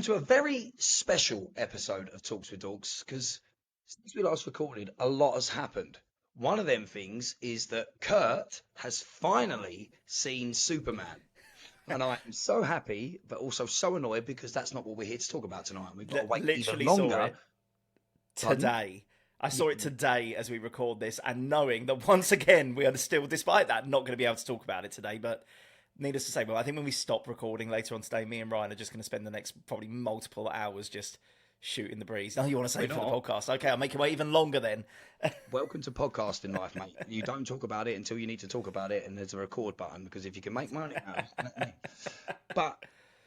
welcome to a very special episode of Talks with Dorks, because since we last recorded, a lot has happened. One of them things is that Kurt has finally seen Superman. And I am so happy, but also so annoyed because that's not what we're here to talk about tonight. And we've got to wait even Literally longer. saw it today. I saw it today as we record this, and knowing that once again we are still, despite that, not going to be able to talk about it today. But needless to say, well, I think when we stop recording later on today, me and Ryan are just going to spend the next probably multiple hours just shooting the breeze. Oh, you want to say for the podcast? Okay, I'll make it wait even longer then. Welcome to podcasting life, mate. You don't talk about it until you need to talk about it, and there's a record button, because if you can make money out of it. But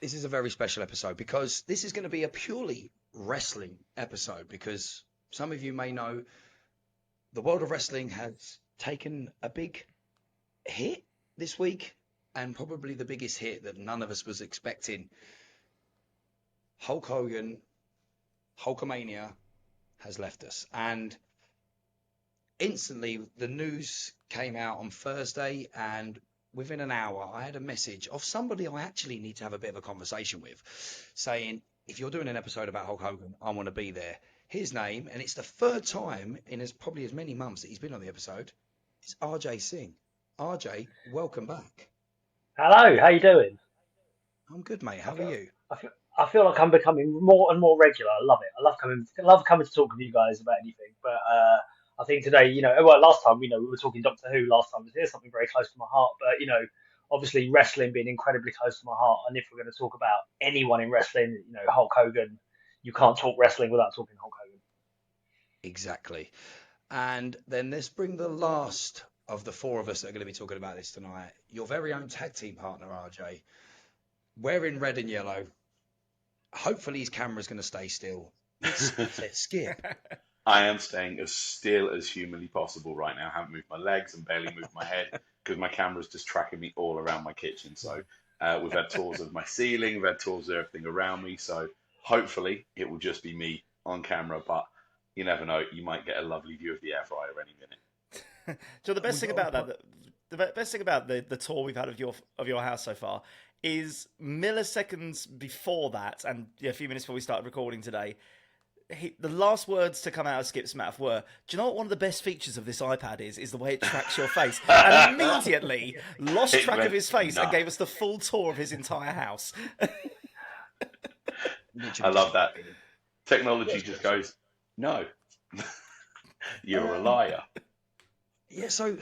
this is a very special episode because this is going to be a purely wrestling episode, because some of you may know the world of wrestling has taken a big hit this week, and probably the biggest hit that none of us was expecting. Hulk Hogan, Hulkamania has left us, and instantly the news came out on Thursday, and within an hour I had a message of somebody I actually need to have a bit of a conversation with, saying, if you're doing an episode about Hulk Hogan, I want to be there. His name, and it's the third time in probably as many months that he's been on the episode, is RJ Singh. RJ, welcome back. Hello, how you doing? I'm good, mate. How are you? I feel like I'm becoming more and more regular. I love it. I love coming to talk with you guys about anything. But I think today, last time, we were talking Doctor Who last time. There's something very close to my heart. But, obviously wrestling being incredibly close to my heart. And if we're going to talk about anyone in wrestling, Hulk Hogan, you can't talk wrestling without talking Hulk Hogan. Exactly. And then let's bring the last of the four of us that are going to be talking about this tonight. Your very own tag team partner, RJ, wearing red and yellow. Hopefully his camera's going to stay still. Sunset Skip. I am staying as still as humanly possible right now. I haven't moved my legs and barely moved my head because my camera's just tracking me all around my kitchen. So we've had tours of my ceiling, we've had tours of everything around me. So hopefully it will just be me on camera, but you never know. You might get a lovely view of the air fryer any minute. So the best thing about that, the best thing about the tour we've had of your house so far is milliseconds before that, and a few minutes before we started recording today, the last words to come out of Skip's mouth were, "Do you know what one of the best features of this iPad is the way it tracks your face?" And immediately lost track of his face and gave us the full tour of his entire house. I love that. Technology just goes, no, you're a liar. Yeah, so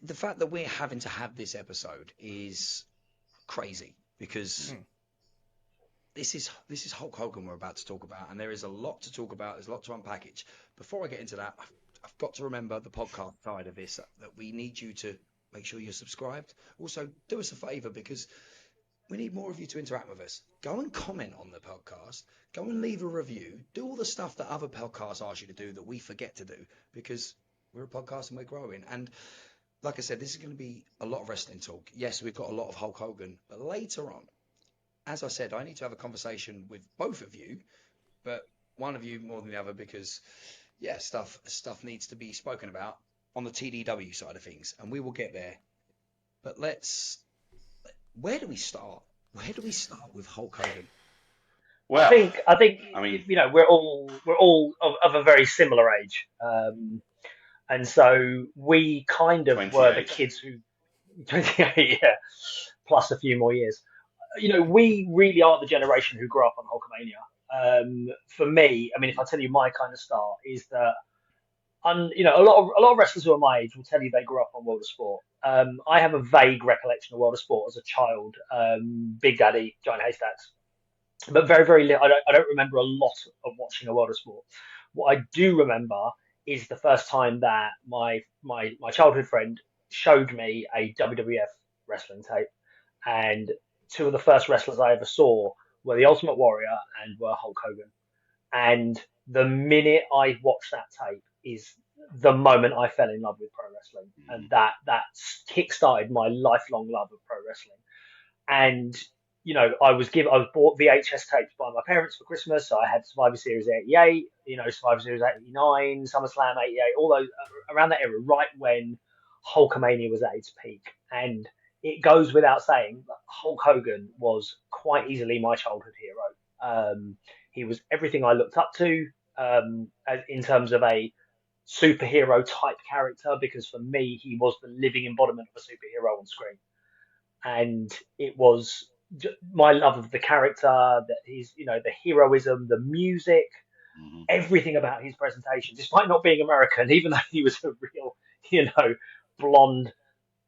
the fact that we're having to have this episode is crazy, because this is Hulk Hogan we're about to talk about, and there is a lot to talk about. There's a lot to unpackage. Before I get into that, I've got to remember the podcast side of this, that we need you to make sure you're subscribed. Also, do us a favor, because we need more of you to interact with us. Go and comment on the podcast. Go and leave a review. Do all the stuff that other podcasts ask you to do that we forget to do, because we're a podcast and we're growing. And like I said, this is going to be a lot of wrestling talk. Yes, we've got a lot of Hulk Hogan, but later on, as I said, I need to have a conversation with both of you, but one of you more than the other, because stuff needs to be spoken about on the TDW side of things, and we will get there. But where do we start? Where do we start with Hulk Hogan? Well, I think we're all of a very similar age, and so we kind of 28. were the kids who 28, yeah, plus a few more years. We really are the generation who grew up on Hulkamania. For me, if I tell you my kind of start is that, a lot of wrestlers who are my age will tell you they grew up on World of Sport. I have a vague recollection of World of Sport as a child, Big Daddy, Giant Haystacks, but very, very little. I don't remember a lot of watching a World of Sport. What I do remember is the first time that my childhood friend showed me a WWF wrestling tape, and two of the first wrestlers I ever saw were the Ultimate Warrior and were Hulk Hogan. And the minute I watched that tape is the moment I fell in love with pro wrestling, and that kick-started my lifelong love of pro wrestling. And I was bought VHS tapes by my parents for Christmas, so I had Survivor Series 88, Survivor Series 89, SummerSlam 88, all those around that era, right when Hulkamania was at its peak. And it goes without saying that Hulk Hogan was quite easily my childhood hero. He was everything I looked up to in terms of a superhero type character, because for me, he was the living embodiment of a superhero on screen. And it was my love of the character, that he's, the heroism, the music, everything about his presentation, despite not being American, even though he was a real, blonde,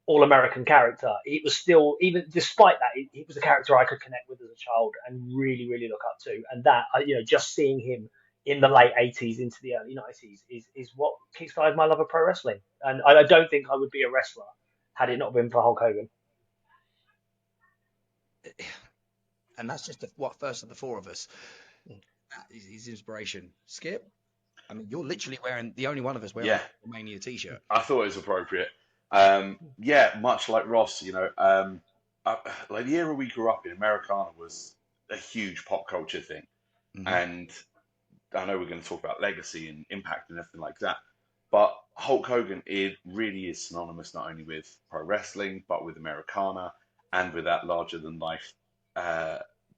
all-American character, it was still, even despite that, it was a character I could connect with as a child and really, really look up to. And that, just seeing him in the late 80s into the early 90s is what kickstarted my love of pro wrestling. And I don't think I would be a wrestler had it not been for Hulk Hogan. And that's just first of the four of us. His inspiration. Skip, I mean, you're literally wearing, the only one of us wearing a Mania t-shirt. I thought it was appropriate. Much like Ross, like the era we grew up in, Americana was a huge pop culture thing. And I know we're going to talk about legacy and impact and everything like that, but Hulk Hogan, it really is synonymous not only with pro wrestling, but with Americana and with that larger than life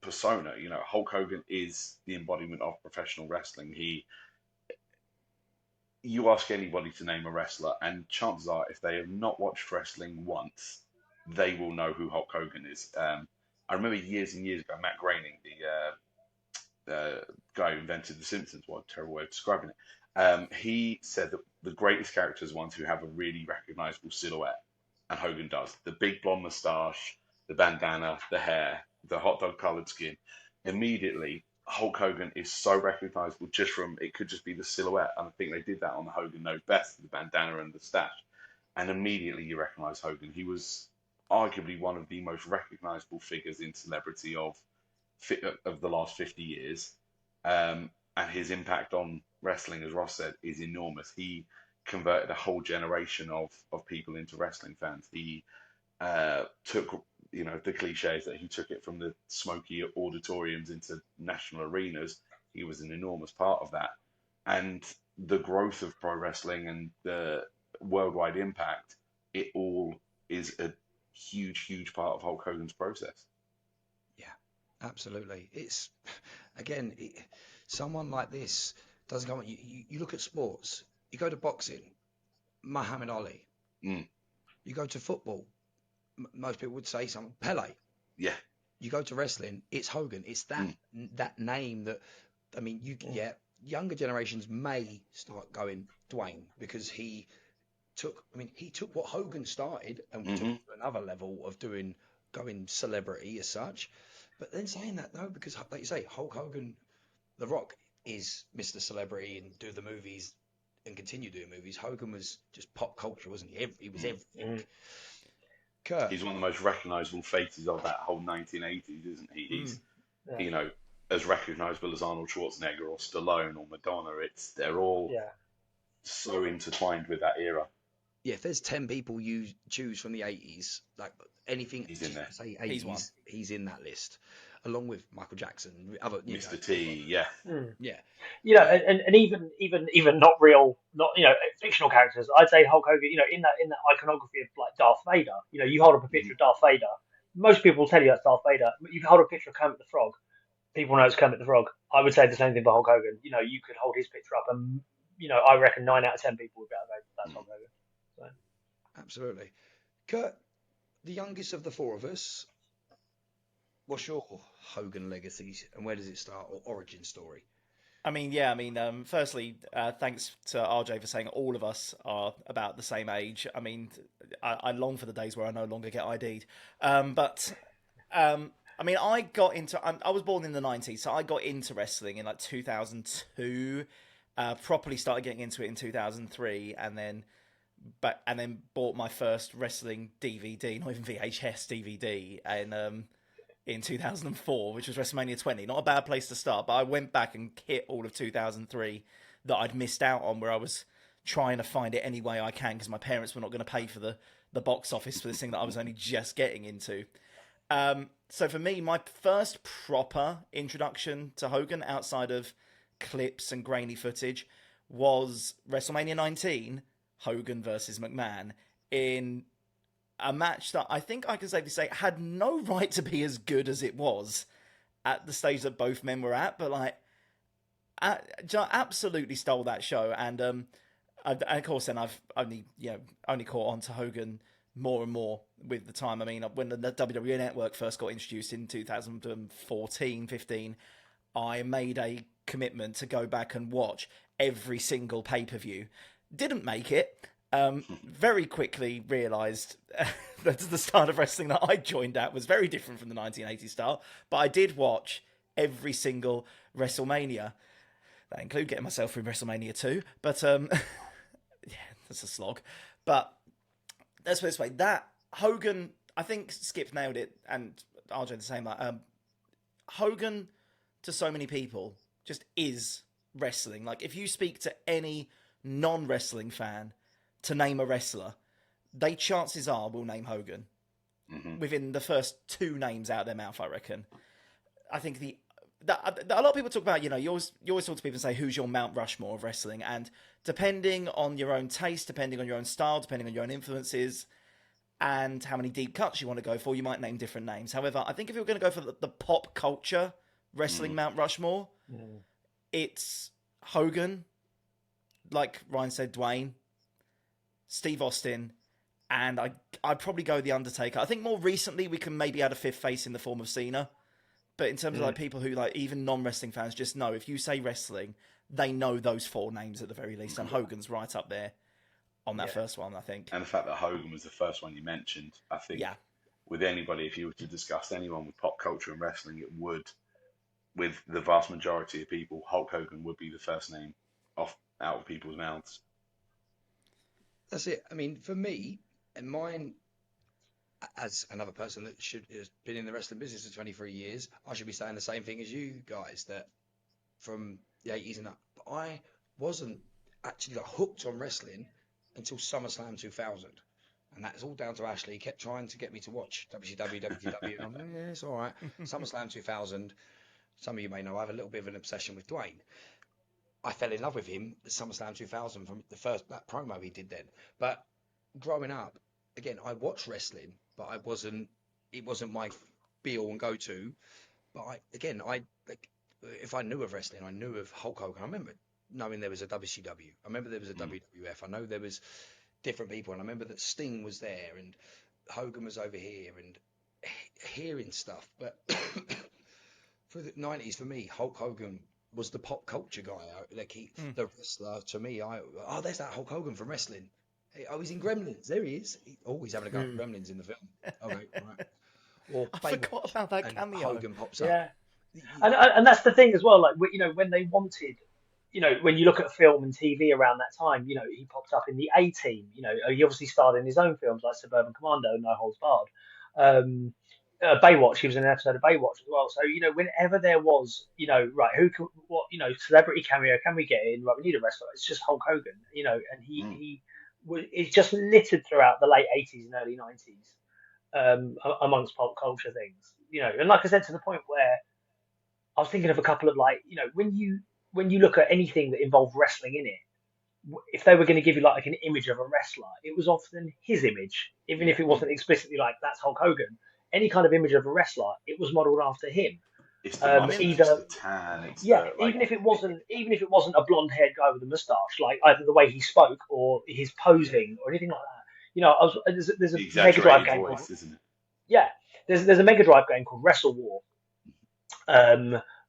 persona. Hulk Hogan is the embodiment of professional wrestling. You ask anybody to name a wrestler, and chances are, if they have not watched wrestling once, they will know who Hulk Hogan is. I remember years and years ago, Matt Groening, the guy who invented The Simpsons, what a terrible way of describing it, he said that the greatest characters are ones who have a really recognizable silhouette, and Hogan does. The big blonde moustache, the bandana, the hair, the hot dog colored skin. Immediately, Hulk Hogan is so recognizable just from, it could just be the silhouette. And I think they did that on the Hogan Knows Best, the bandana and the stash. And immediately you recognize Hogan. He was arguably one of the most recognizable figures in celebrity of the last 50 years. And his impact on wrestling, as Ross said, is enormous. He converted a whole generation of people into wrestling fans. He took, the cliches that he took it from the smoky auditoriums into national arenas. He was an enormous part of that. And the growth of pro wrestling and the worldwide impact, it all is a huge, huge part of Hulk Hogan's process. Yeah, absolutely. It's, again, someone like this doesn't go on. You look at sports, you go to boxing, Muhammad Ali. You go to football, most people would say something, Pele. Yeah. You go to wrestling, it's Hogan. It's that name that, I mean, younger generations may start going Dwayne, because he took what Hogan started and took it to another level of going celebrity as such. But then saying that, though, because like you say, Hulk Hogan, The Rock, is Mr. Celebrity and do the movies and continue doing movies. Hogan was just pop culture, wasn't he? He was everything. Kurt. He's one of the most recognizable faces of that whole 1980s, isn't he? He's, as recognizable as Arnold Schwarzenegger or Stallone or Madonna. They're all so intertwined with that era. Yeah, if there's 10 people you choose from the 80s, like anything, he's in there. Say 80s, he's in that list, along with Michael Jackson, other Mr. T, yeah. And even not real, not fictional characters. I'd say Hulk Hogan. In that iconography of like Darth Vader. You hold up a picture of Darth Vader. Most people will tell you that's Darth Vader. You hold up a picture of Kermit the Frog. People know it's Kermit the Frog. I would say the same thing for Hulk Hogan. You could hold his picture up, and I reckon 9 out of 10 people would be able to go, that's Hulk Hogan. So. Absolutely. Kurt, the youngest of the four of us, what's your Hogan legacy and where does it start, or origin story? Firstly, thanks to RJ for saying all of us are about the same age. I mean, I long for the days where I no longer get ID'd. I got into, I was born in the 90s, so I got into wrestling in like 2002, properly started getting into it in 2003, and then bought my first wrestling DVD, not even VHS DVD, in 2004, which was WrestleMania 20. Not a bad place to start, but I went back and hit all of 2003 that I'd missed out on, where I was trying to find it any way I can because my parents were not going to pay for the box office for this thing that I was only just getting into. So for me, my first proper introduction to Hogan outside of clips and grainy footage was WrestleMania 19, Hogan versus McMahon, in a match that I think I can safely say had no right to be as good as it was at the stage that both men were at, but like, absolutely stole that show. And of course, then I've only caught on to Hogan more and more with the time. I mean, when the WWE Network first got introduced in 2014, 15, I made a commitment to go back and watch every single pay-per-view. Didn't make it. Very quickly realised that the style of wrestling that I joined at was very different from the 1980s style, but I did watch every single WrestleMania. That include getting myself through WrestleMania 2, but yeah, that's a slog. But let's put it this way, that Hogan, I think Skip nailed it, and RJ the same. Like, Hogan, to so many people, just is wrestling. Like, if you speak to any non-wrestling fan to name a wrestler, they chances are will name Hogan within the first two names out of their mouth, I reckon. I think a lot of people talk about, you always talk to people and say, who's your Mount Rushmore of wrestling? And depending on your own taste, depending on your own style, depending on your own influences, and how many deep cuts you want to go for, you might name different names. However, I think if you're going to go for the pop culture wrestling Mount Rushmore, it's Hogan, like Ryan said, Dwayne, Steve Austin, and I'd probably go The Undertaker. I think more recently we can maybe add a fifth face in the form of Cena. But in terms of like people who, like, even non-wrestling fans just know, if you say wrestling, they know those four names at the very least. And Hogan's right up there on that first one, I think. And the fact that Hogan was the first one you mentioned, I think with anybody, if you were to discuss anyone with pop culture and wrestling, it would, with the vast majority of people, Hulk Hogan would be the first name out of people's mouths. That's it. I mean, for me, and mine, as another person that has been in the wrestling business for 23 years, I should be saying the same thing as you guys, that from the 80s and up, I wasn't actually hooked on wrestling until SummerSlam 2000. And that's all down to Ashley. He kept trying to get me to watch WCW, WCW. And I'm like, yeah, it's all right. SummerSlam 2000, some of you may know, I have a little bit of an obsession with Dwayne. I fell in love with him at SummerSlam 2000 from that promo he did then. But growing up, again, I watched wrestling, but it wasn't my be all and go to. But if I knew of wrestling, I knew of Hulk Hogan. I remember knowing there was a WCW. I remember there was a WWF. I know there was different people, and I remember that Sting was there and Hogan was over here and hearing stuff. But for the 90s, for me, Hulk Hogan was the pop culture guy. The wrestler to me. There's that Hulk Hogan from wrestling. Oh, he's in Gremlins. There he is. He's having a go at Gremlins in the film. Okay, right. Or I forgot about that cameo. Hogan pops up. Yeah, and that's the thing as well. Like, when they wanted, when you look at film and TV around that time, he popped up in the A-Team. He obviously starred in his own films like Suburban Commando, No Holds Barred. Baywatch. He was in an episode of Baywatch as well. So whenever there was, right, celebrity cameo can we get in? Right, we need a wrestler. It's just Hulk Hogan. And it's just littered throughout the late 80s and early 90s amongst pop culture things, and like I said, to the point where I was thinking of a couple of, like, when you look at anything that involved wrestling in it, if they were going to give you like an image of a wrestler, it was often his image, even if it wasn't explicitly like that's Hulk Hogan. Any kind of image of a wrestler, it was modelled after him. It's the mustache, the tan. Even if it wasn't a blonde-haired guy with a moustache, like either the way he spoke or his posing or anything like that. There's a Mega Drive game voice, isn't it? Yeah, there's a Mega Drive game called Wrestle War,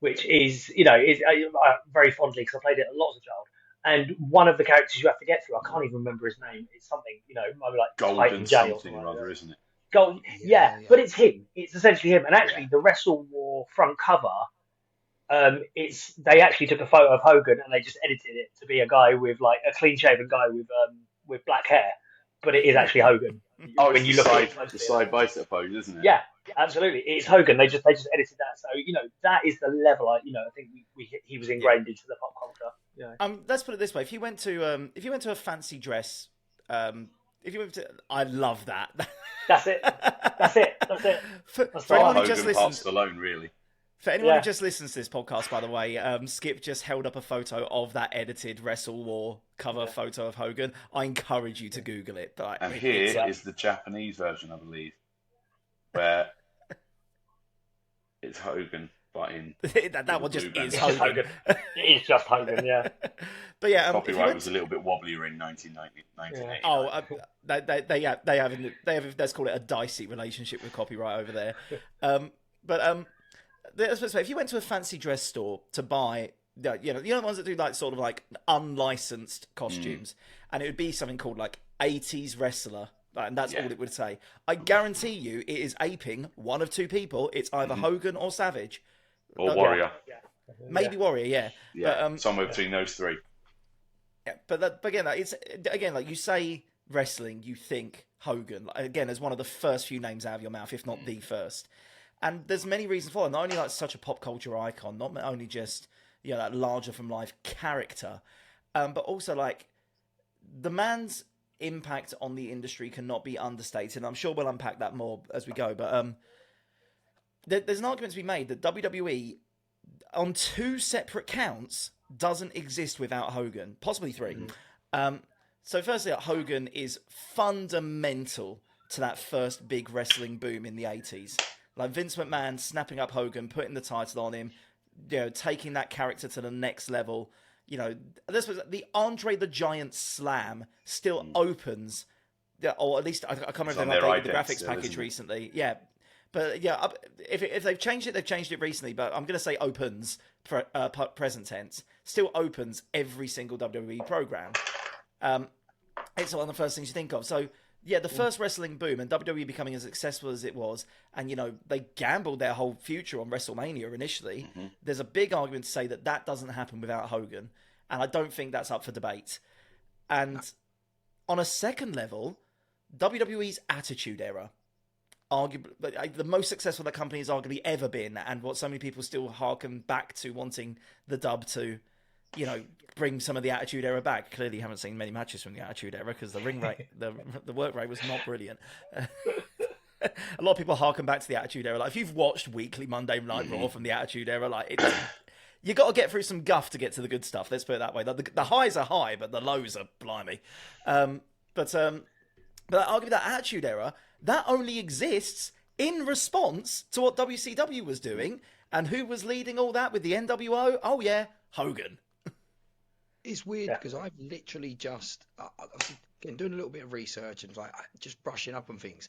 which is very fondly, because I played it a lot as a child. And one of the characters you have to get through, I can't even remember his name. It's something, might be like Golden something or other, isn't it? But it's him. It's essentially him. And actually, the Wrestle War front cover, they actually took a photo of Hogan and they just edited it to be a guy with like a clean-shaven guy with black hair, but it is actually Hogan. When you look at the side bicep pose, isn't it? Yeah, absolutely. It's Hogan. They just edited that. So that is the level. I think he was ingrained into the pop culture. Yeah. Let's put it this way: if you went to a fancy dress, I love that. That's it. For anyone who just listens, Stallone, really. For anyone who just listens to this podcast, by the way, Skip just held up a photo of that edited Wrestle War cover photo of Hogan. I encourage you to Google it. But And here is the Japanese version, I believe, where it's Hogan, but in that one just is Hogan. Hogan. It is just Hogan, yeah. But yeah, copyright was a little bit wobblier in 1989. Oh, they have let's call it a dicey relationship with copyright over there. If you went to a fancy dress store to buy, you know the ones that do like sort of like unlicensed costumes, and it would be something called like 80s wrestler, and that's all it would say. I guarantee you, it is aping one of two people. It's either Hogan or Savage, or Warrior. Maybe Warrior, yeah. But, somewhere between those three. Yeah, but again, like you say wrestling, you think Hogan again as one of the first few names out of your mouth, if not the first. And there's many reasons for it. Not only like such a pop culture icon, not only just that larger from life character, but also like the man's impact on the industry cannot be understated. And I'm sure we'll unpack that more as we go. But there's an argument to be made that WWE, on 2 separate counts, doesn't exist without Hogan, possibly 3. So firstly, Hogan is fundamental to that first big wrestling boom in the 80s. Like Vince McMahon snapping up Hogan, putting the title on him, taking that character to the next level. This was the Andre the Giant Slam still opens, or at least I can't remember if they updated the graphics package recently. Yeah, but if they've changed it, they've changed it recently. But I'm going to say opens, present tense, still opens every single WWE program. It's one of the first things you think of. So. Yeah, the first wrestling boom and WWE becoming as successful as it was, and they gambled their whole future on WrestleMania initially. There's a big argument to say that doesn't happen without Hogan, and I don't think that's up for debate. And on a second level, WWE's Attitude Era, arguably the most successful that company has arguably ever been, and what so many people still harken back to wanting the dub to, bring some of the Attitude Era back. Clearly, you haven't seen many matches from the Attitude Era because the ring rate, the work rate was not brilliant. A lot of people harken back to the Attitude Era. Like if you've watched weekly Monday Night Raw from the Attitude Era, like you got to get through some guff to get to the good stuff. Let's put it that way. The highs are high, but the lows are blimey. But arguably that Attitude Era that only exists in response to what WCW was doing, and who was leading all that with the NWO? Oh yeah, Hogan. It's weird because I've literally just doing a little bit of research and just brushing up on things.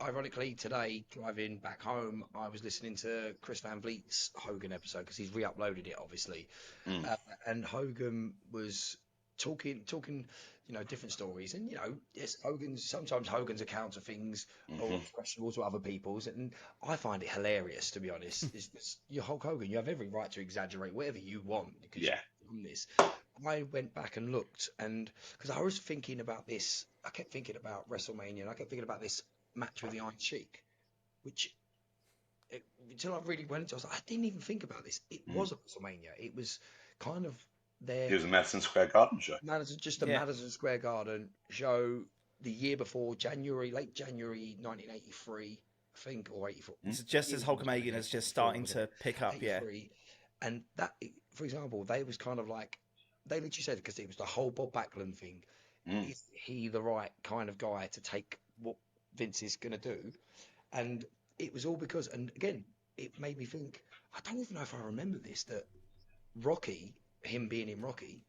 Ironically, today driving back home, I was listening to Chris Van Vliet's Hogan episode because he's re-uploaded it, obviously. And Hogan was talking, different stories. And yes, sometimes Hogan's accounts of things are questionable to other people's, and I find it hilarious, to be honest. You're Hulk Hogan. You have every right to exaggerate whatever you want because you're on this. I went back and looked, and because I was thinking about this, I kept thinking about WrestleMania, and I kept thinking about this match with the Iron Sheik, which until I really went into, I was like, I didn't even think about this. It was a WrestleMania. It was kind of there. It was a Madison Square Garden show. Madison Square Garden show the year before, late January 1983, I think, or 84. It's just as Hulkamania is just starting to pick up, And that, for example, they was kind of like, they literally said, because it was the whole Bob Backlund thing, is he the right kind of guy to take what Vince is going to do? And it was all because, and again, it made me think, I don't even know if I remember this, that Rocky, him being in Rocky,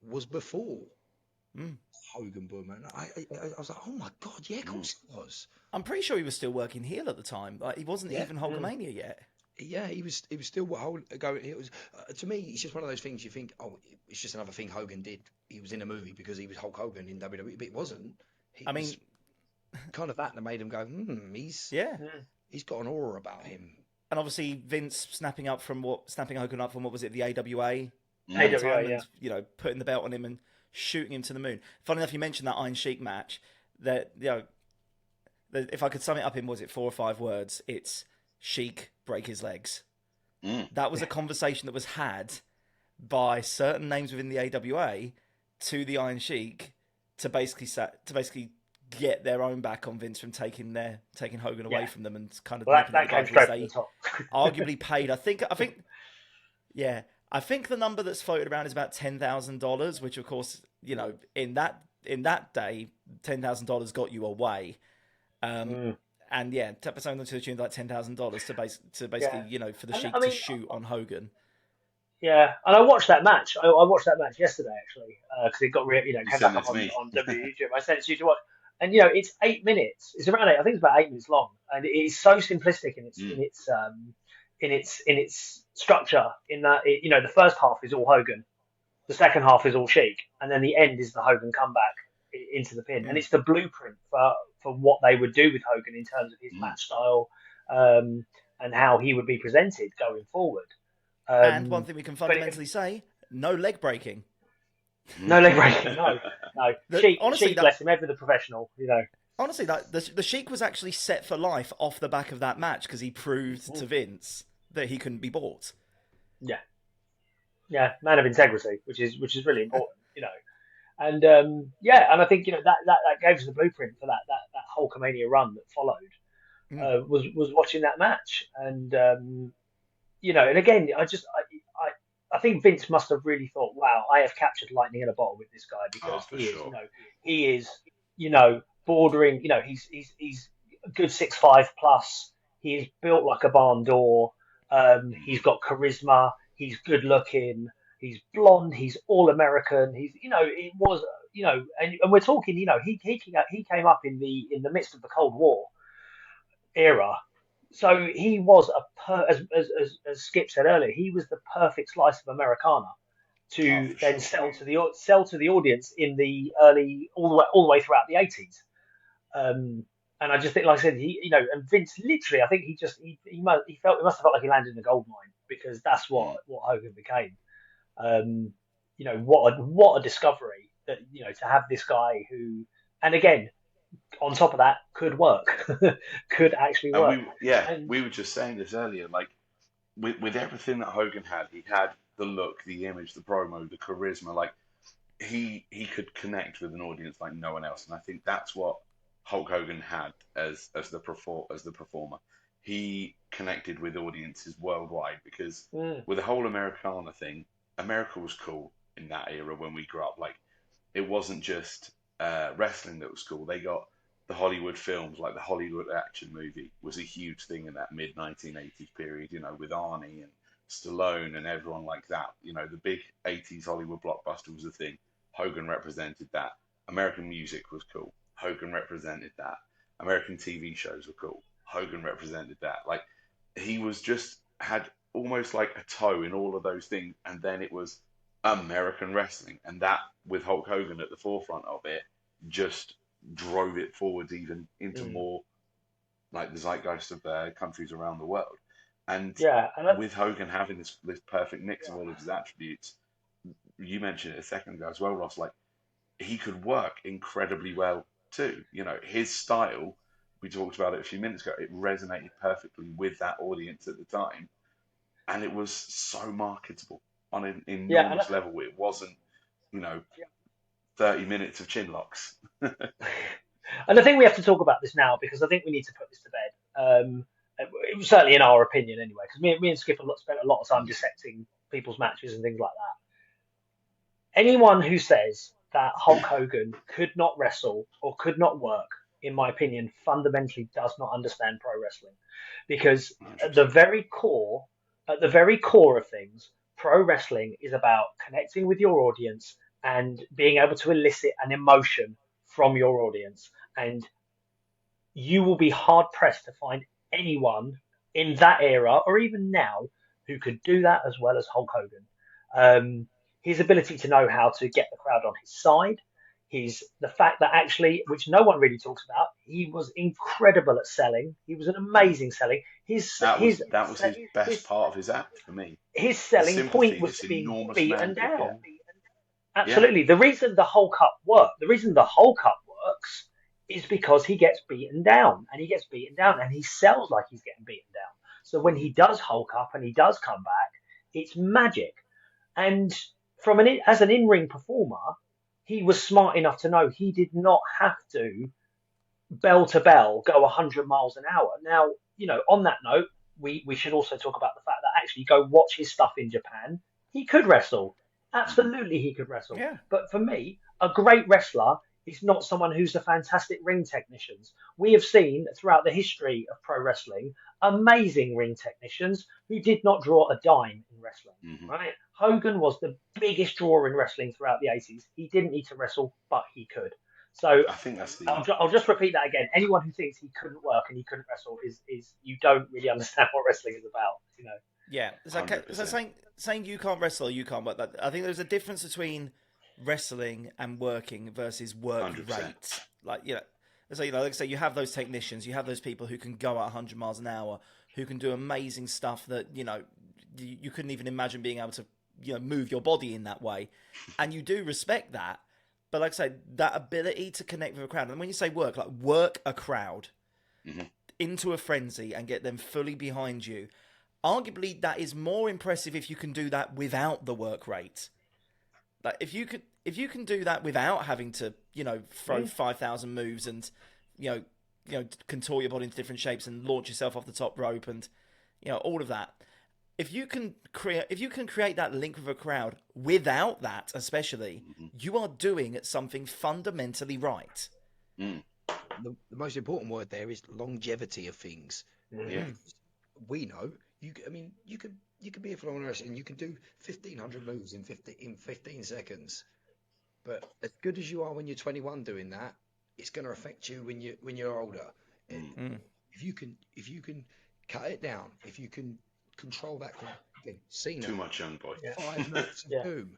was before Hogan boom. And I was like, oh my God, yeah, of course it was. I'm pretty sure he was still working heel at the time. Like, he wasn't even Hulkamania yet. Yeah, he was still going. It was to me, it's just one of those things you think, oh, it's just another thing Hogan did. He was in a movie because he was Hulk Hogan in WWE, but it wasn't. He was kind of that made him go, he's got an aura about him. And obviously Vince snapping Hogan up from what was it, the AWA? AWA, and, putting the belt on him and shooting him to the moon. Funny enough, you mentioned that Iron Sheik match. That if I could sum it up in, was it 4 or 5 words? It's Sheik break his legs. That was a conversation that was had by certain names within the AWA to the Iron Sheik to basically get their own back on Vince from taking Hogan away from them and kind of Well, making that it came the straight guy from the top. arguably paid. I think I think the number that's floated around is about $10,000, which of course, you know, in that day, $10,000 got you away. And yeah, something to the tune of like $10,000 to basically, you know, for the Sheik to shoot on Hogan. Yeah, and I watched that match. I watched that match yesterday actually because it got came back up on YouTube. I sent it to you to watch, and you know it's 8 minutes. It's around 8. I think it's about 8 minutes long, and it is so simplistic in its structure. In that, you know, the first half is all Hogan, the second half is all Sheik, and then the end is the Hogan comeback into the pin, and it's the blueprint for what they would do with Hogan in terms of his match style, and how he would be presented going forward. And one thing we can fundamentally say: no leg breaking. No leg breaking. No. Sheik, honestly, bless him, ever the professional. You know. Honestly, the Sheik was actually set for life off the back of that match because he proved to Vince that he couldn't be bought. Yeah, man of integrity, which is really important, you know. And and I think, you know, that gave us the blueprint for that Hulkamania run that followed. Was watching that match, and you know, and again, I think Vince must have really thought, wow, I have captured lightning in a bottle with this guy because he is, you know, bordering, you know, he's a good 6'5" plus. He is built like a barn door. He's got charisma. He's good looking. He's blonde. He's all American. He's, you know, it was, you know, and we're talking, you know, he came up in the midst of the Cold War era. So he was as Skip said earlier, he was the perfect slice of Americana to then sell to the audience in the early all the way throughout the 80s. And I just think, like I said, he, you know, and Vince literally, I think he must have felt like he landed in a gold mine because that's what Hogan became. You know, what a discovery that, you know, to have this guy who, and again, on top of that, could work, could actually work. We were just saying this earlier, like with everything that Hogan had, he had the look, the image, the promo, the charisma, like he could connect with an audience like no one else, and I think that's what Hulk Hogan had as the performer. He connected with audiences worldwide because with the whole Americana thing, America was cool in that era when we grew up. Like it wasn't just wrestling that was cool. They got the Hollywood films, like the Hollywood action movie was a huge thing in that mid 1980s period, you know, with Arnie and Stallone and everyone like that. You know, the big 80s Hollywood blockbuster was a thing. Hogan represented that. American music was cool. Hogan represented that. American TV shows were cool. Hogan represented that. Like he was just had almost like a toe in all of those things, and then it was American wrestling, and that with Hulk Hogan at the forefront of it just drove it forward even into more like the zeitgeist of countries around the world. And with Hogan having this perfect mix of all of his attributes, you mentioned it a second ago as well, Ross, like he could work incredibly well too. You know, his style, we talked about it a few minutes ago, it resonated perfectly with that audience at the time, and it was so marketable on an enormous level. It wasn't, you know, 30 minutes of chin locks. And I think we have to talk about this now because I think we need to put this to bed. It was certainly in our opinion anyway, because me and Skip spent a lot of time dissecting people's matches and things like that. Anyone who says that Hulk Hogan could not wrestle or could not work, in my opinion, fundamentally does not understand pro wrestling, because at the very core of things, pro wrestling is about connecting with your audience and being able to elicit an emotion from your audience. And you will be hard pressed to find anyone in that era or even now who could do that as well as Hulk Hogan. His ability to know how to get the crowd on his side, the fact that actually, which no one really talks about, he was incredible at selling. He was an amazing selling. That was his best part of his act for me. His selling point was being beaten down. Absolutely. Yeah. The reason the Hulk Up works is because he gets beaten down, and he sells like he's getting beaten down. So when he does Hulk Up and he does come back, it's magic. And as an in-ring performer, he was smart enough to know he did not have to bell to bell go 100 miles an hour. Now, on that note, we should also talk about the fact that actually go watch his stuff in Japan. He could wrestle. Absolutely, he could wrestle. Yeah. But for me, a great wrestler is not someone who's a fantastic ring technician. We have seen throughout the history of pro wrestling amazing ring technicians who did not draw a dime in wrestling. Right? Hogan was the biggest drawer in wrestling throughout the 80s. He didn't need to wrestle, but he could. So I think that's the. I'll just repeat that again. Anyone who thinks he couldn't work and he couldn't wrestle is you don't really understand what wrestling is about. Yeah, so saying you can't wrestle, you can't work. I think there's a difference between wrestling and working versus work 100%. rate. Like so like I say, you have those technicians, you have those people who can go at 100 miles an hour, who can do amazing stuff that you couldn't even imagine being able to move your body in that way, and you do respect that. But like I say, that ability to connect with a crowd, and when you say work a crowd into a frenzy and get them fully behind you, arguably that is more impressive if you can do that without the work rate. Like if you can do that without having to throw 5,000 moves and contort your body into different shapes and launch yourself off the top rope and all of that. If you can create that link with a crowd without that, especially, you are doing something fundamentally right. The most important word there is longevity of things. Yeah. We know you could be a phenomenal wrestler and you can do 1,500 moves in 15 seconds. But as good as you are when you're 21 doing that, it's going to affect you when you're older. If you can cut it down, if you can control that. Cena, Too much young boy. 5 minutes of boom.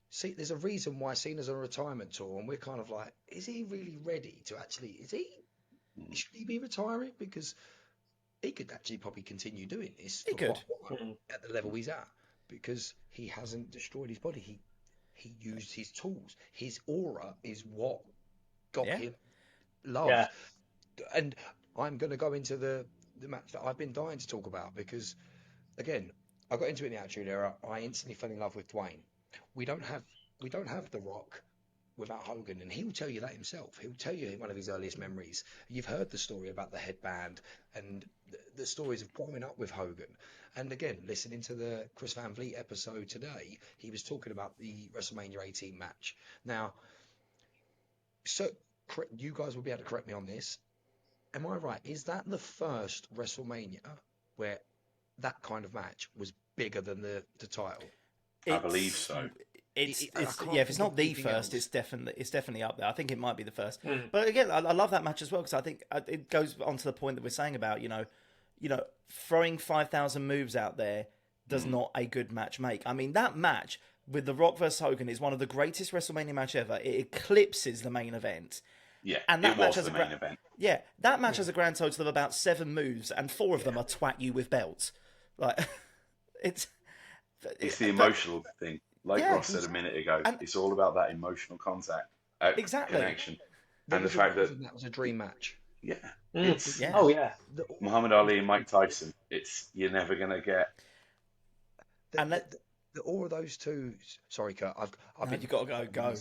See, there's a reason why Cena's on a retirement tour, and we're kind of like, is he really ready to actually? Should he be retiring? Because he could actually probably continue doing this. He could at the level he's at, because he hasn't destroyed his body. He used his tools. His aura is what got him love. Yeah. And I'm going to go into the match that I've been dying to talk about because, again, I got into it in the Attitude Era. I instantly fell in love with Dwayne. We don't have The Rock without Hogan, and he'll tell you that himself. He'll tell you one of his earliest memories. You've heard the story about the headband and the stories of growing up with Hogan. And again, listening to the Chris Van Vliet episode today, he was talking about the WrestleMania 18 match. Now, so you guys will be able to correct me on this. Am I right? Is that the first WrestleMania where that kind of match was bigger than the title? I believe so. If it's not the first, it's definitely up there. I think it might be the first. But again, I love that match as well because I think it goes on to the point that we're saying about throwing 5,000 moves out there does not a good match make. I mean, that match with The Rock versus Hogan is one of the greatest WrestleMania match ever. It eclipses the main event. Yeah, and that match was the main event. Yeah, that match has a grand total of about 7 moves, and 4 of them are twat you with belts. Like, it's the emotional thing. Like Ross said a minute ago, it's all about that emotional contact, connection, and the fact that was a dream match. Yeah, Oh yeah, Muhammad Ali and Mike Tyson. You're never gonna get. All of those two. Sorry, Kurt. I've been. You got to go.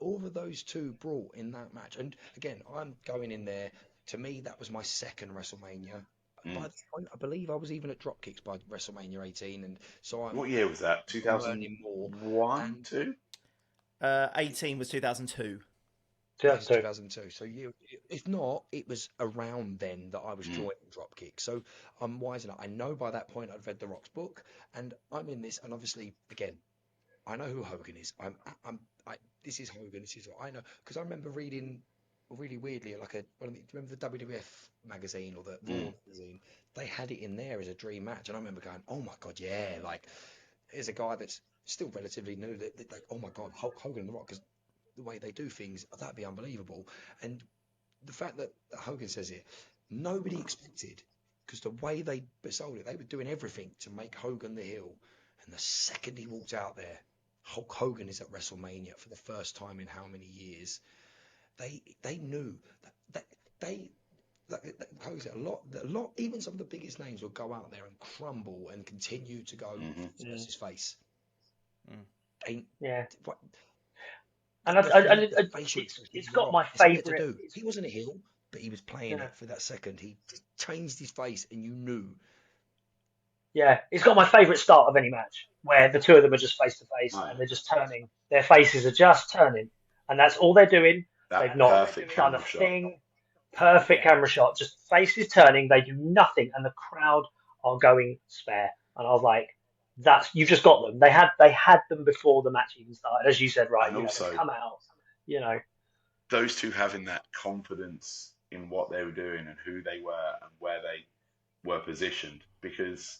All of those two brought in that match, and again, I'm going in there. To me, that was my second WrestleMania. By the point, I believe I was even at Dropkicks by WrestleMania 18, and so what year was that? 2001, 2? 18 was 2002. 2002. So if not, it was around then that I was joining Dropkick. So I'm wise enough. I know by that point I'd read The Rock's book, and I'm in this. And obviously, again, I know who Hogan is. This is Hogan. This is what I know because I remember reading really weirdly do you remember the WWF magazine or the Raw magazine? They had it in there as a dream match, and I remember going, "Oh my god, yeah!" Like, here's a guy that's still relatively new. Like, oh my god, Hulk Hogan and The Rock, because the way they do things, that'd be unbelievable. And the fact that Hogan says it, nobody expected, because the way they sold it, they were doing everything to make Hogan the heel. And the second he walked out there, Hulk Hogan is at WrestleMania for the first time in how many years? They knew that Hogan said a lot. Even some of the biggest names will go out there and crumble and continue to go his face. And The facial it's expression, got my it's a bit to favourite. do. He wasn't a heel, but he was playing Yeah. it for that second. He changed his face, and you knew. Yeah, it's got my favourite start of any match where the two of them are just face to face Right. and they're just turning. Their faces are just turning, and that's all they're doing. That They've not perfect done a camera shot. thing. Perfect camera shot, just faces turning. They do nothing, and the crowd are going spare. And I was like, you've just got them. They had them before the match even started, as you said, right? And You know, also- they come out, you know. Those two having that confidence in what they were doing and who they were and where they were positioned, because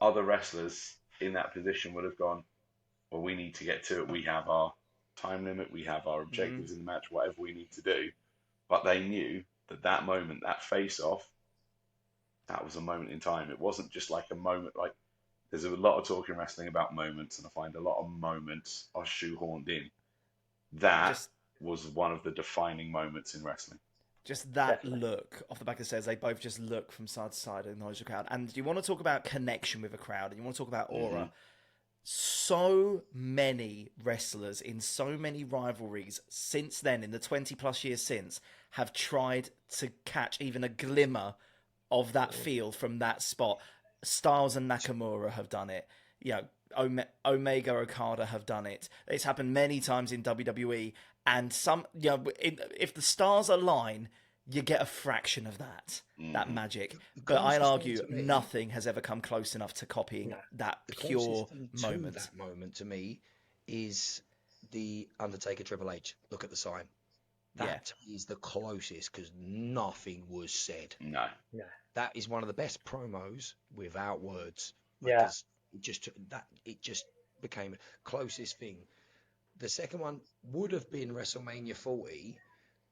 other wrestlers in that position would have gone, well, we need to get to it. We have our time limit. We have our objectives in the match, whatever we need to do. But they knew that moment, that face-off, that was a moment in time. It wasn't just like a moment. Like, there's a lot of talk in wrestling about moments, and I find a lot of moments are shoehorned in. That was one of the defining moments in wrestling. Just that look off the back of the stairs, they both just look from side to side and acknowledge the crowd. And you want to talk about connection with a crowd, and you want to talk about aura. So many wrestlers in so many rivalries since then, in the 20 plus years since, have tried to catch even a glimmer of that feel from that spot. Styles and Nakamura have done it. You know, Omega Okada have done it. It's happened many times in WWE. And if the stars align, you get a fraction of that magic. But I'd argue nothing has ever come close enough to copying that pure moment. That moment to me is the Undertaker Triple H. Look at the sign. That is the closest, because nothing was said. No. That is one of the best promos without words. Yeah. It just became the closest thing. The second one would have been WrestleMania 40,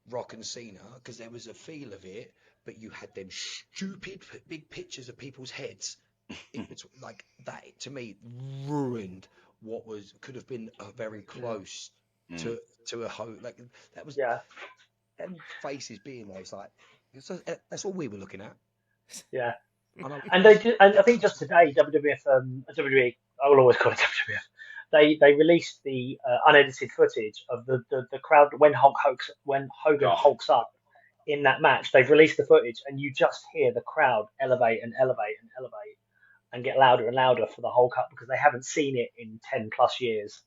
Rock and Cena, because there was a feel of it, but you had them stupid big pictures of people's heads. It's like that, to me, ruined what could have been a very close to a like that was them faces being there. It's like that's all we were looking at. Yeah. And they did, and I think just today, WWE, I will always call it WWF. They released the unedited footage of the crowd when Hogan hulks up in that match. They've released the footage, and you just hear the crowd elevate and elevate and elevate and get louder and louder for the Hulk up, because they haven't seen it in 10 plus years.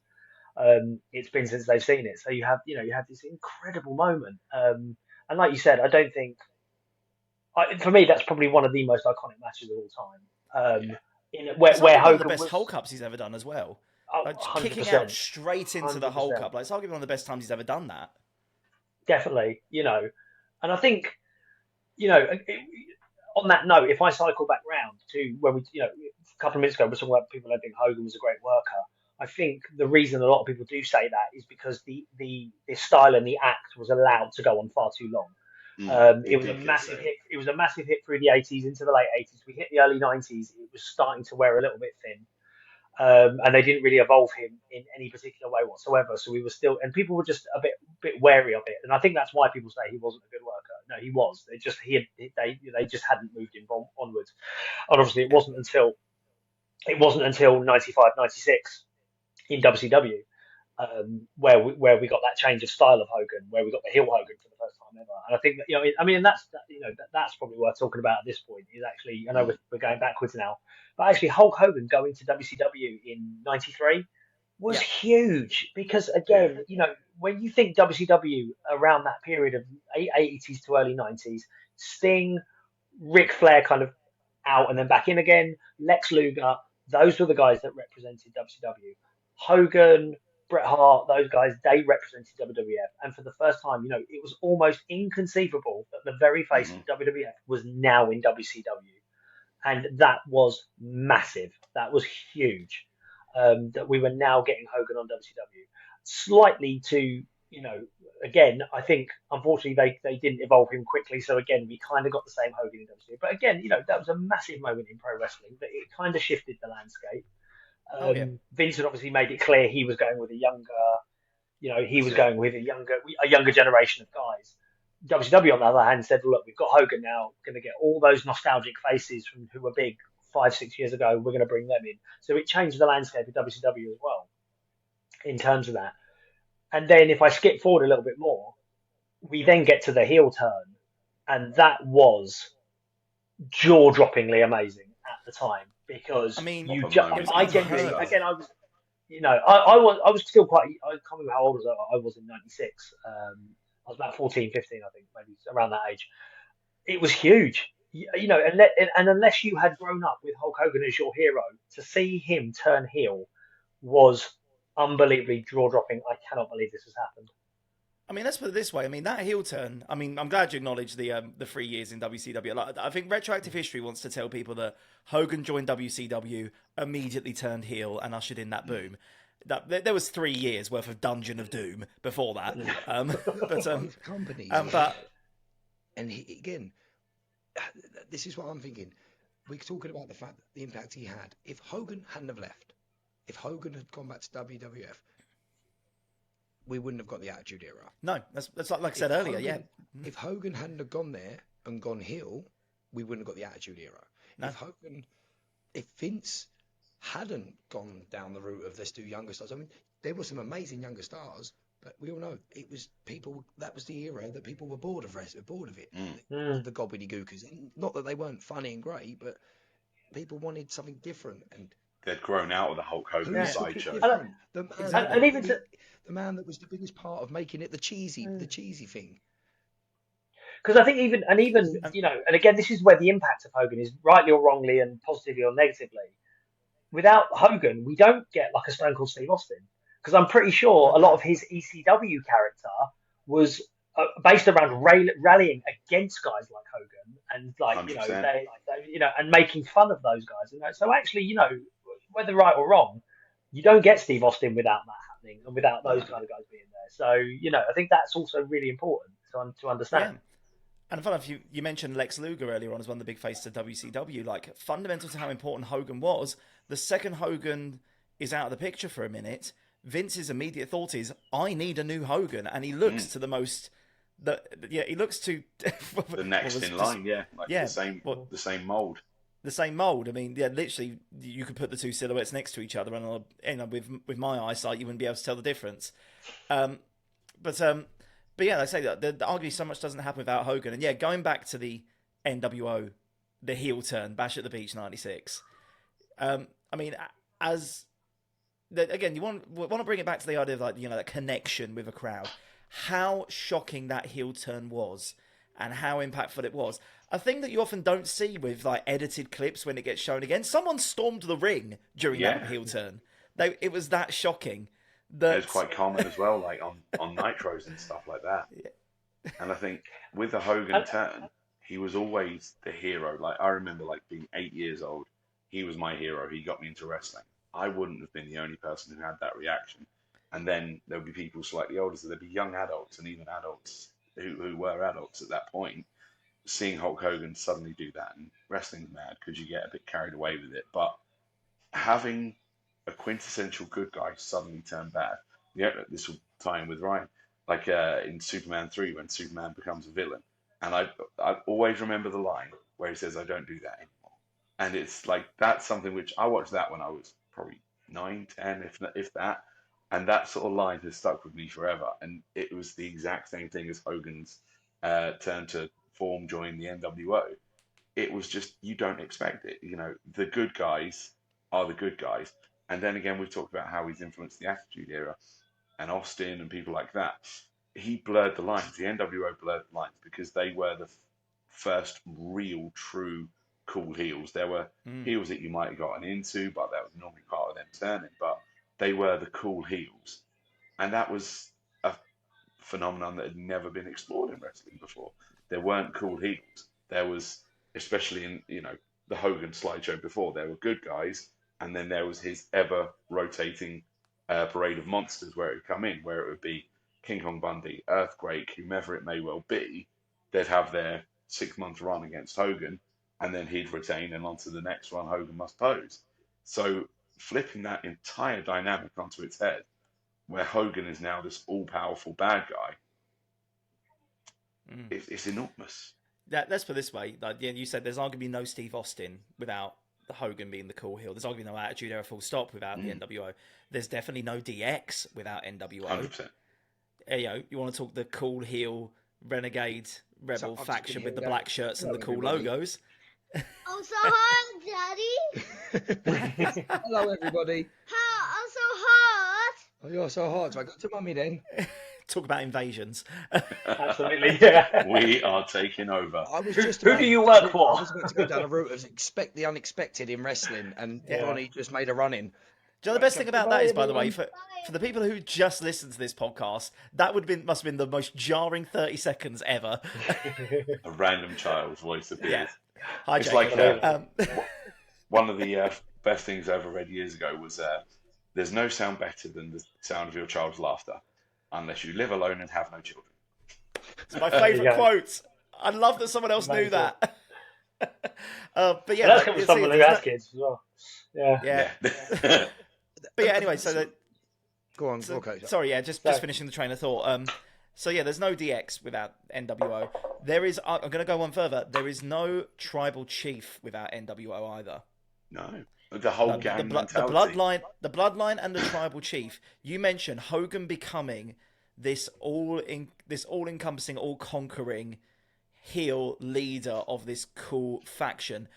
It's been since they've seen it. So you have this incredible moment. And like you said, I don't think. For me, that's probably one of the most iconic matches of all time. Where Hogan Hogan the best was Hulk ups he's ever done as well. Like, 100%. kicking out straight into the Hulk 100%. up. Like, it's arguably one of the best times he's ever done that. Definitely, and I think, on that note, if I cycle back round to when a couple of minutes ago, we were talking about people that think Hogan was a great worker. I think the reason a lot of people do say that is because the style and the act was allowed to go on far too long. It was a massive hit. It was a massive hit through the 80s into the late 80s. We hit the early 90s. It was starting to wear a little bit thin. And they didn't really evolve him in any particular way whatsoever. So we were still, and people were just a bit wary of it. And I think that's why people say he wasn't a good worker. No, he was. They just hadn't moved him onwards. And obviously, it wasn't until 95, 96 in WCW where we got that change of style of Hogan, where we got the heel Hogan for the first time ever. And I think that, that's probably worth talking about at this point. Is actually, I know we're going backwards now, but actually Hulk Hogan going to WCW in '93 was huge, because again, when you think WCW around that period of 80s to early 90s, Sting, Ric Flair kind of out and then back in again, Lex Luger, those were the guys that represented WCW. Hogan, Bret Hart, those guys, they represented WWF. And for the first time, it was almost inconceivable that the very face of WWF was now in WCW. And that was massive. That was huge. That we were now getting Hogan on WCW. Slightly to, again, I think, unfortunately, they didn't evolve him quickly. So, again, we kind of got the same Hogan in WCW. But, again, that was a massive moment in pro wrestling. That it kind of shifted the landscape. Vincent obviously made it clear he was going with a younger generation of guys. WCW, on the other hand, said, look, we've got Hogan now, we're going to get all those nostalgic faces from who were big 5-6 years ago, we're going to bring them in. So it changed the landscape of WCW as well in terms of that. And then if I skip forward a little bit more, we then get to the heel turn, and that was jaw-droppingly amazing at the time because I mean, you Proper just, moment. I It was genuinely, unheard of. again, I was, I was still quite, I can't remember how old I was in '96. I was about 14, 15, I think, maybe around that age. It was huge. And unless you had grown up with Hulk Hogan as your hero, to see him turn heel was unbelievably jaw-dropping. I cannot believe this has happened. I mean, let's put it this way. I mean, that heel turn. I mean, I'm glad you acknowledged the 3 years in WCW. Like, I think retroactive history wants to tell people that Hogan joined WCW, immediately turned heel, and ushered in that boom. There was 3 years worth of Dungeon of Doom before that. Both companies. And again, this is what I'm thinking. We're talking about the fact that the impact he had. If Hogan hadn't have left, if Hogan had gone back to WWF, we wouldn't have got the Attitude Era. No, that's like I said earlier. Yeah, If Hogan hadn't have gone there and gone heel, we wouldn't have got the Attitude Era. No. If Vince hadn't gone down the route of let's do younger stars, I mean, there were some amazing younger stars, but we all know it was people. That was the era that people were bored of it. The gobbledygookers. Not that they weren't funny and great, but people wanted something different. And they'd grown out of the Hulk Hogan sideshow. The man that was the biggest part of making it the cheesy thing. Because I think even, and again, this is where the impact of Hogan is, rightly or wrongly, and positively or negatively. Without Hogan, we don't get like a Stone Cold Steve Austin. Because I'm pretty sure a lot of his ECW character was based around rallying against guys like Hogan and like 100%. And making fun of those guys. So actually, whether right or wrong, you don't get Steve Austin without that happening and without those kind of guys being there. So I think that's also really important to understand. Yeah. And fun enough, you mentioned Lex Luger earlier on as one of the big faces of WCW. Like, fundamental to how important Hogan was, the second Hogan is out of the picture for a minute, Vince's immediate thought is, I need a new Hogan. And he looks to he looks to the next in line, the same mold. The same mold. I mean, yeah, literally, you could put the two silhouettes next to each other, and with my eyesight, you wouldn't be able to tell the difference. But yeah, like I say that arguably so much doesn't happen without Hogan. And yeah, going back to the NWO, the heel turn, Bash at the Beach '96. I mean, again, you want to bring it back to the idea of that connection with a crowd. How shocking that heel turn was, and how impactful it was. A thing that you often don't see with like edited clips when it gets shown again. Someone stormed the ring during that heel turn. It was that shocking. It was quite common as well, like on nitros and stuff like that. Yeah. And I think with the Hogan turn, he was always the hero. Like, I remember being 8 years old, he was my hero. He got me into wrestling. I wouldn't have been the only person who had that reaction. And then there would be people slightly older, so there'd be young adults and even adults who were adults at that point, seeing Hulk Hogan suddenly do that. And wrestling's mad because you get a bit carried away with it. But having a quintessential good guy suddenly turn bad. Yeah, this will tie in with Ryan, like in Superman 3 when Superman becomes a villain. And I always remember the line where he says, "I don't do that anymore." And it's like, that's something which I watched that when I was probably 9, 10, if that. And that sort of line has stuck with me forever. And it was the exact same thing as Hogan's turn to join the NWO. It was just, you don't expect it. The good guys are the good guys. And then again, we've talked about how he's influenced the Attitude Era and Austin and people like that. He blurred the lines. The NWO blurred the lines because they were the first real, true, cool heels. There were heels that you might have gotten into, but that was normally part of them turning. But they were the cool heels. And that was a phenomenon that had never been explored in wrestling before. There weren't cool heels. There was, especially in, the Hogan slideshow before, there were good guys. And then there was his ever-rotating parade of monsters where it would come in, where it would be King Kong Bundy, Earthquake, whomever it may well be. They'd have their 6-month run against Hogan, and then he'd retain, and on to the next one, Hogan must pose. So flipping that entire dynamic onto its head, where Hogan is now this all-powerful bad guy, it's enormous. Yeah, let's put it this way. Like, you said there's arguably no Steve Austin without the Hogan being the cool heel. There's arguably no Attitude Era full stop without the NWO. There's definitely no DX without NWO. 100%. you want to talk the cool heel renegade rebel I'm just faction gonna with the go, black shirts and "Hello, the cool everybody." logos. I'm so hot, Daddy. Hello, everybody. I'm so hot. Oh, you're so hot. So I go to mummy then. Talk about invasions. Absolutely, yeah. We are taking over. I was Who- just who about, do you work for? I was about to go down a route of expect the unexpected in wrestling, and Yeah. Ronnie just made a run in. Do you know the best thing about that Goodbye, is, by the way, everyone. for the people who just listened to this podcast, that must have been the most jarring 30 seconds ever. A random child's voice appears. Yeah. Hi, It's Jacob. like one of the best things I ever read years ago was there's no sound better than the sound of your child's laughter, unless you live alone and have no children. It's my There you favourite go. quote. I love that someone else knew Amazing. that. But yeah, That's coming from someone who there's has kids as well. Yeah. Yeah. Yeah. But yeah, anyway, so Go on. Okay. sorry, yeah, just finishing the train of thought. So yeah, there's no DX without NWO. There is. I'm going to go one further. There is no tribal chief without NWO either. No. The whole gang the mentality. bloodline, and the tribal chief. You mentioned Hogan becoming this all-encompassing, all-conquering heel leader of this cool faction.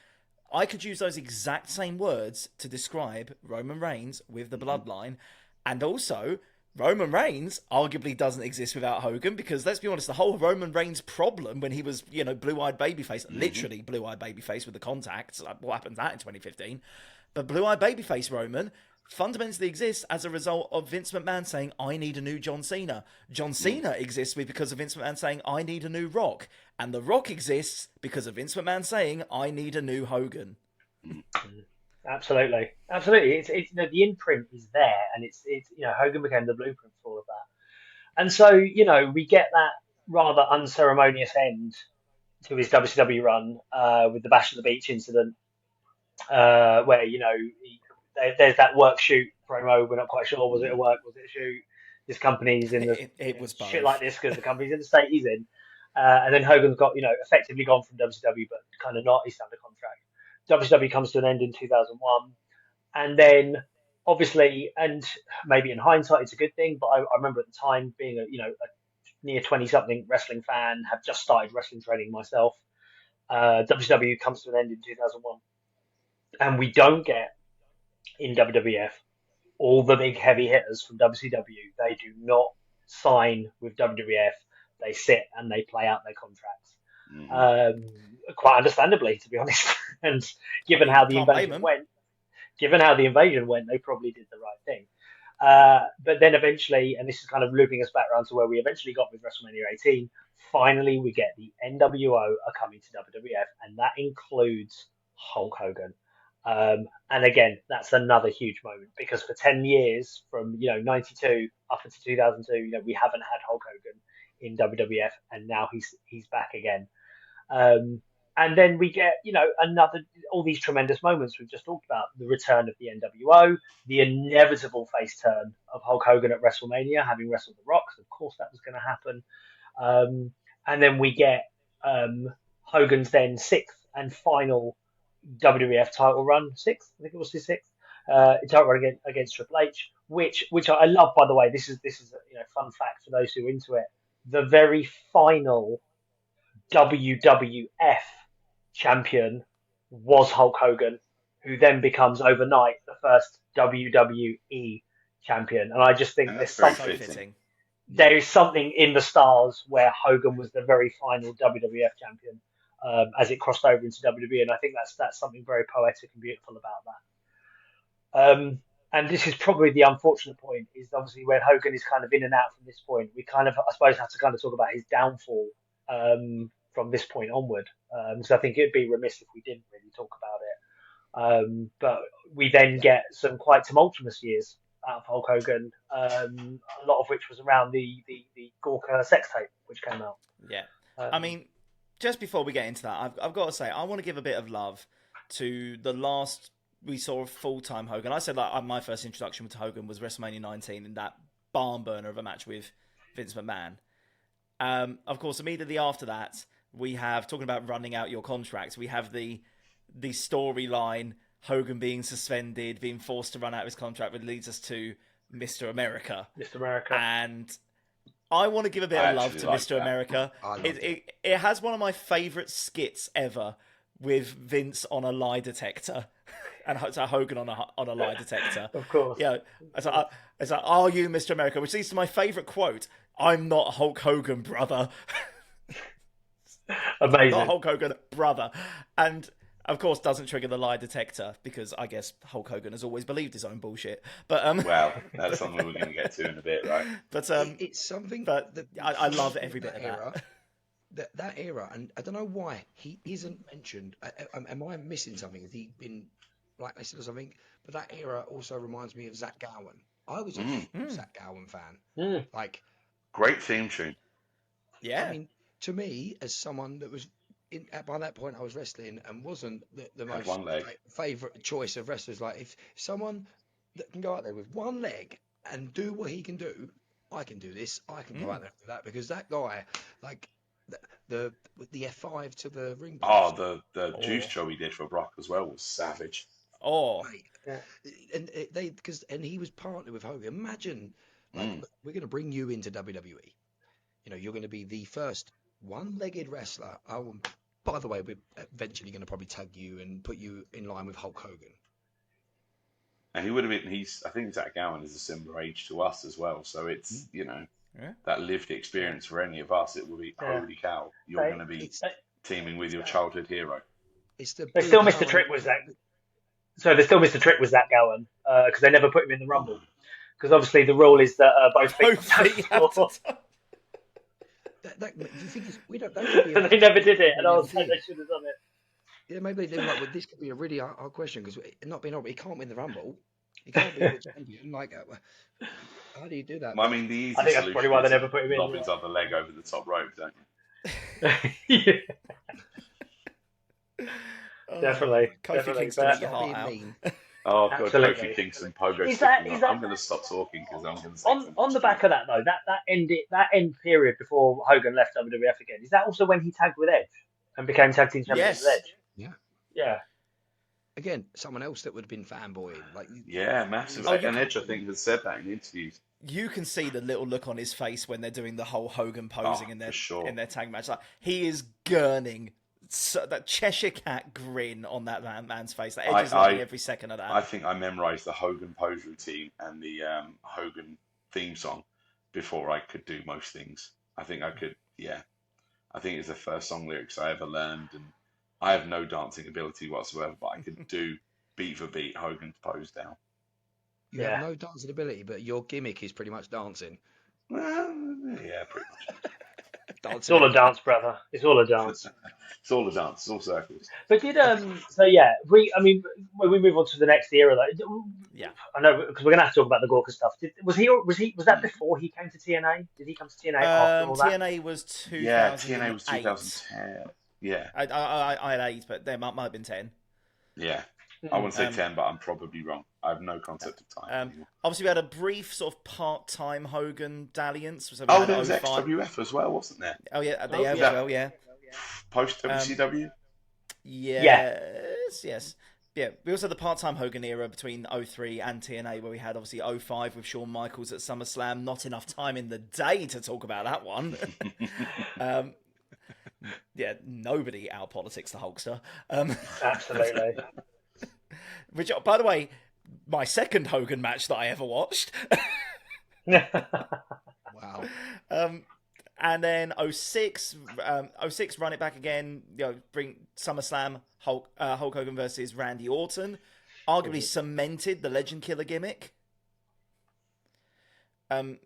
I could use those exact same words to describe Roman Reigns with the bloodline, and also Roman Reigns arguably doesn't exist without Hogan, because let's be honest, the whole Roman Reigns problem when he was, blue-eyed babyface, literally blue-eyed babyface with the contacts, like, what happened to that in 2015? But blue-eyed babyface Roman fundamentally exists as a result of Vince McMahon saying, I need a new John Cena. John Cena exists because of Vince McMahon saying, I need a new Rock. And The Rock exists because of Vince McMahon saying, I need a new Hogan. Absolutely. It's the imprint is there, and it's Hogan became the blueprint for all of that. And so we get that rather unceremonious end to his WCW run with the Bash at the Beach incident, where there's that work shoot promo. We're not quite sure, was it a work, was it a shoot? This company's in the It was both. shit like this because the company's in the state he's in, and then Hogan's got effectively gone from WCW, but kind of not. He's under contract. WCW comes to an end in 2001, and then obviously, and maybe in hindsight it's a good thing, but I remember at the time being a near 20-something wrestling fan, have just started wrestling training myself. WCW comes to an end in 2001, and we don't get in WWF all the big heavy hitters from WCW. They do not sign with WWF. They sit and they play out their contracts. Quite understandably, to be honest. And given how the invasion went, they probably did the right thing. But then eventually, and this is kind of looping us back around to where we eventually got with WrestleMania 18, finally we get the NWO are coming to WWF, and that includes Hulk Hogan. And again, that's another huge moment, because for 10 years, from 92 up until 2002, we haven't had Hulk Hogan in WWF, and now he's back again. And then we get, all these tremendous moments we've just talked about. The return of the NWO, the inevitable face turn of Hulk Hogan at WrestleMania, having wrestled the Rock. Of course that was going to happen. And then we get Hogan's then sixth and final WWF title run, sixth, I think it was his sixth, title run against Triple H, which I love, by the way. This is a fun fact for those who are into it. The very final WWF champion was Hulk Hogan, who then becomes overnight the first WWE champion. And I just think there's something fitting. There is something in the stars where Hogan was the very final WWF champion as it crossed over into WWE, and I think that's something very poetic and beautiful about that. And this is probably the unfortunate point, is obviously when Hogan is kind of in and out from this point, we kind of, I suppose, have to kind of talk about his downfall from this point onward. So I think it'd be remiss if we didn't really talk about it. But we then get some quite tumultuous years out of Hulk Hogan, a lot of which was around the Gorka sex tape, which came out. Yeah. I mean, just before we get into that, I've got to say, I want to give a bit of love to the last we saw of full-time Hogan. I said my first introduction to Hogan was WrestleMania 19 in that barn burner of a match with Vince McMahon. Of course, immediately after that, we have, talking about running out your contract, we have the storyline, Hogan being suspended, being forced to run out of his contract, which leads us to Mr. America. Mr. America. And I want to give a bit I of love actually to like Mr. that. America. I loved It has one of my favourite skits ever with Vince on a lie detector and so Hogan on a lie detector. Of course. Yeah, it's like, are you Mr. America? Which leads to my favourite quote: "I'm not Hulk Hogan, brother." Amazing. Not Hulk Hogan, brother. And of course, doesn't trigger the lie detector because I guess Hulk Hogan has always believed his own bullshit. But Well, that's something we're going to get to in a bit, right? but it's something. but that I love every bit of era. that. That era, and I don't know why he isn't mentioned. Am I missing something? Has he been blacklisted or something? But that era also reminds me of Zach Gowen. I was a huge Zach Gowen fan. Like, Great theme tune. Yeah. I mean, to me, as someone that was by that point, I was wrestling and wasn't the Had most one leg. favorite choice of wrestlers. Like, if someone that can go out there with one leg and do what he can do, I can do this. I can go out there and do that because that guy, like the F5 to the ring post. Oh, the juice job he did for Brock as well was savage. Oh, Mate. And he was partnered with Hogan. Imagine, like, look, we're going to bring you into WWE. You know, you're going to be the first one-legged wrestler. Oh, by the way, we're eventually going to probably tag you and put you in line with Hulk Hogan. And he would have been, I think Zach Gowen is a similar age to us as well. So it's, that lived experience for any of us. It will be, holy cow, you're going to be teaming with your childhood hero. They still missed the trick with Zach. So they still missed the trick with Zach Gowen because they never put him in the Rumble. Because obviously the rule is that both feet have to touch. The thing is, we don't. They never did it, and I was like, they should have done it. Yeah, maybe they were like, well, this could be a really hard question because not being able, he can't win the Rumble. He can't be the champion. Like, how do you do that? Well, I mean, the easy I think that's probably why they never put him in. Lob his other leg over the top rope, don't you? Yeah. Definitely. Kofi definitely. Kingston, But- eat your heart out. Oh, God, Absolutely. Kofi Kingston, Pogo Is sticking that- up. is that- I'm going to stop talking because I'm going to say on the back of that though, that end period before Hogan left WWF again, is that also when he tagged with Edge and became tag team champion Yes. with Edge? Yeah. Yeah. Again, someone else that would have been fanboying. Like, Yeah, massive. Oh, you and Edge, I think, has said that in interviews. You can see the little look on his face when they're doing the whole Hogan posing in for sure. their tag match. Like, he is gurning. So, that Cheshire Cat grin on that man's face. That Edge is loving every second of that. I think I memorised the Hogan pose routine and the Hogan theme song before I could do most things. I think I could, I think it's the first song lyrics I ever learned, and I have no dancing ability whatsoever, but I could do beat for beat Hogan's pose down. you have no dancing ability, but your gimmick is pretty much dancing. Well, yeah, pretty much. It's all a dance, brother. It's all a dance. It's all a dance. It's all circles. But did when we move on to the next era, though, I know because we're gonna have to talk about the Gorka stuff. Was that before he came to TNA? Did he come to TNA after all that? TNA was 2008. Yeah, TNA was 2010. Yeah. I had 8, but there might have been 10. Yeah. I wouldn't say 10, but I'm probably wrong. I have no concept of time anymore. Obviously, we had a brief sort of part-time Hogan dalliance. So there was XWF as well, wasn't there? Oh, yeah, as well, yeah. Post WCW? Yes. Yeah, we also had the part-time Hogan era between 03 and TNA, where we had obviously 05 with Shawn Michaels at SummerSlam. Not enough time in the day to talk about that one. Nobody out-politics the Hulkster. Absolutely. Which, by the way, my second Hogan match that I ever watched. Wow. And then 06, run it back again. Bring SummerSlam, Hulk Hogan versus Randy Orton, arguably cemented the Legend Killer gimmick,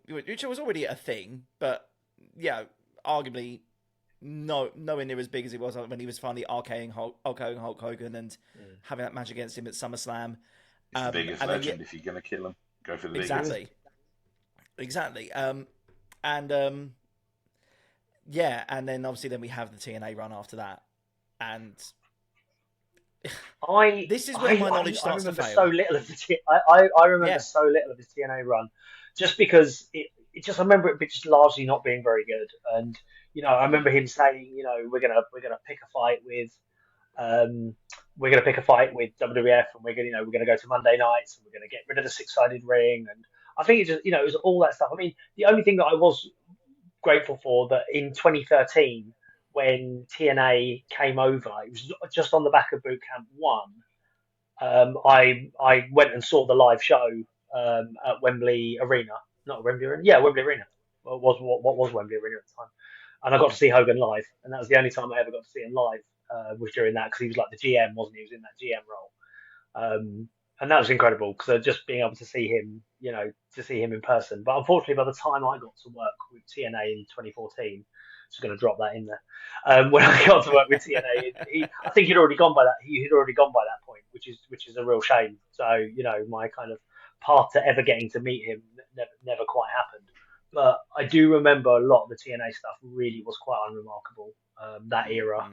which was already a thing, but arguably nowhere near as big as it was when he was finally RKing Hulk Hogan and having that match against him at SummerSlam. It's the biggest legend. If you're going to kill him, go for the biggest. Exactly. And then obviously we have the TNA run after that, and this is where my knowledge starts to fail. So little of I remember so little of his TNA run, just because it just I remember it just largely not being very good, and I remember him saying we're gonna pick a fight with WWF, and we're gonna go to Monday nights, and we're gonna get rid of the 6-sided ring, and I think it just it was all that stuff. I mean, the only thing that I was grateful for that in 2013 when TNA came over. It was just on the back of Boot Camp 1. I went and saw the live show at Wembley Arena. Not Wembley Arena. Yeah, Wembley Arena. What was Wembley Arena at the time? And I got to see Hogan live, and that was the only time I ever got to see him live. Was during that because he was like the GM, wasn't he? He was in that GM role. And that was incredible because just being able to see him, to see him in person. But unfortunately, by the time I got to work with TNA in 2014, just going to drop that in there. When I got to work with TNA, I think he'd already gone by that. He had already gone by that point, which is a real shame. So my kind of path to ever getting to meet him never quite happened. But I do remember a lot of the TNA stuff really was quite unremarkable. That era.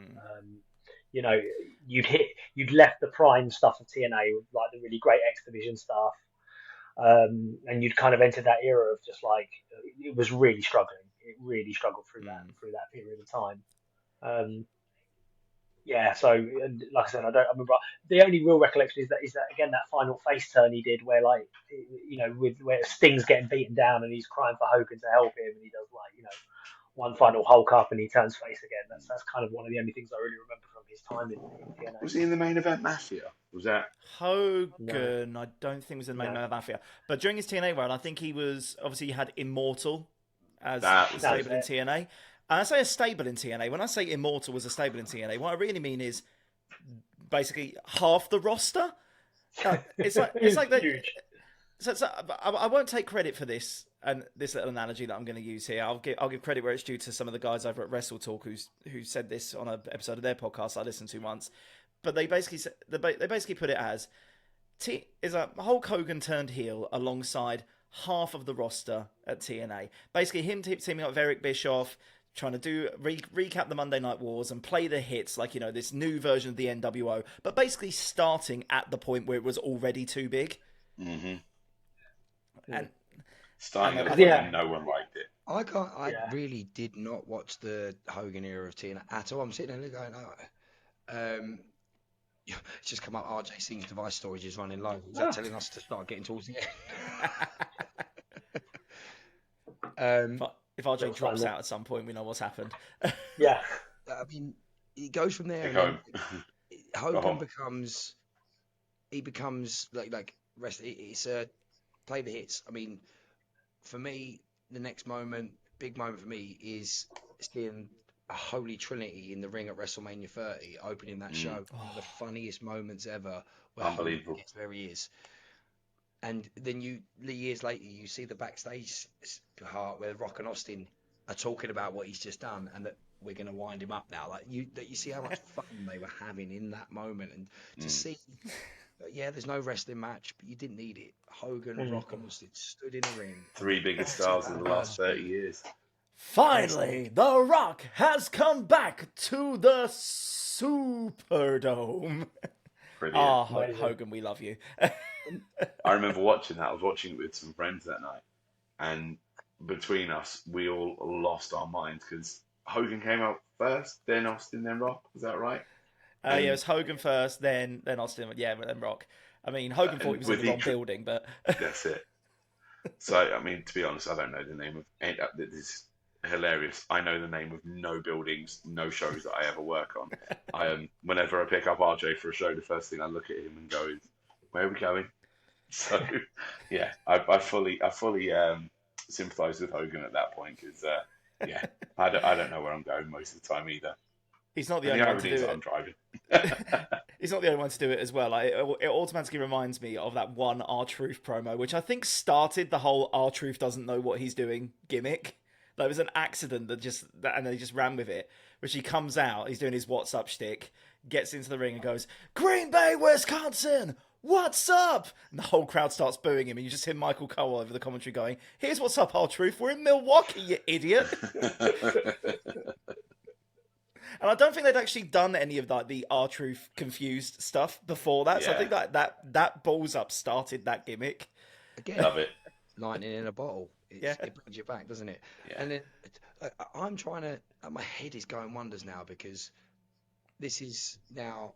You'd left the prime stuff of TNA, like the really great X Division stuff, and you'd kind of entered that era of just like it was really struggling. It really struggled through that period of time. So and like I said, I remember the only real recollection is that again that final face turn he did where like where Sting's getting beaten down and he's crying for Hogan to help him and he does like one final Hulk up and he turns face again. That's kind of one of the only things I really remember from his time in TNA. Was he in the main event Mafia? Was that Hogan? No. I don't think was in the main event Mafia. But during his TNA run, I think he was obviously he had Immortal as a stable in TNA. And I say a stable in TNA. When I say Immortal was a stable in TNA, what I really mean is basically half the roster. It's like that. Huge. So I won't take credit for this and this little analogy that I'm going to use here. I'll give credit where it's due to some of the guys over at Wrestle Talk who said this on an episode of their podcast I listened to once. But they basically put it as Hulk Hogan turned heel alongside half of the roster at TNA. Basically, him teaming up with Eric Bischoff, trying to recap the Monday Night Wars and play the hits like this new version of the NWO, but basically starting at the point where it was already too big. Mm-hmm. And starting at the point where no one liked it. I really did not watch the Hogan era of TNA at all. I'm sitting there going, it's just come up. RJ Singh's device storage is running low. Is that telling us to start getting towards the end? If RJ drops out at some point, we know what's happened. Yeah. I mean, it goes from there. And Hogan becomes like rest. It's a play the hits. I mean, for me, the next big moment for me is seeing a holy trinity in the ring at WrestleMania 30, opening that show. One of the funniest moments ever. Where unbelievable. Gets where he is. And then years later, you see the backstage part where Rock and Austin are talking about what he's just done and that we're going to wind him up now. Like you see how much fun they were having in that moment, and to see, there's no wrestling match, but you didn't need it. Hogan, Rock and Austin stood in the ring. Three biggest stars in the last 30 years. Finally, The Rock has come back to the Superdome. Brilliant. Hogan, we love you. I remember watching that. I was watching it with some friends that night, and between us, we all lost our minds because Hogan came out first, then Austin, then Rock. Was that right? It was Hogan first, then Austin, then Rock. I mean, Hogan thought he was in the wrong building, but that's it. So, I mean, to be honest, I don't know the name of. This is hilarious. I know the name of no buildings, no shows that I ever work on. Whenever I pick up RJ for a show, the first thing I look at him and go, "Where are we going?" So, yeah, I fully sympathise with Hogan at that point because, I don't know where I'm going most of the time either. He's not the only one to do it. I'm driving. He's not the only one to do it as well. It automatically reminds me of that one R-Truth promo, which I think started the whole R-Truth doesn't know what he's doing gimmick. Like, it was an accident and they just ran with it. Which he comes out, he's doing his what's up shtick, gets into the ring and goes, "Green Bay, Wisconsin, what's up?" And the whole crowd starts booing him, and you just hear Michael Cole over the commentary going, "Here's what's up, R-Truth, we're in Milwaukee, you idiot." And I don't think they'd actually done any of the R-Truth confused stuff before that. So I think that balls up started that gimmick. Again, love it. Lightning in a bottle. It brings you back, doesn't it? Yeah. And then I'm trying to. My head is going wonders now because this is now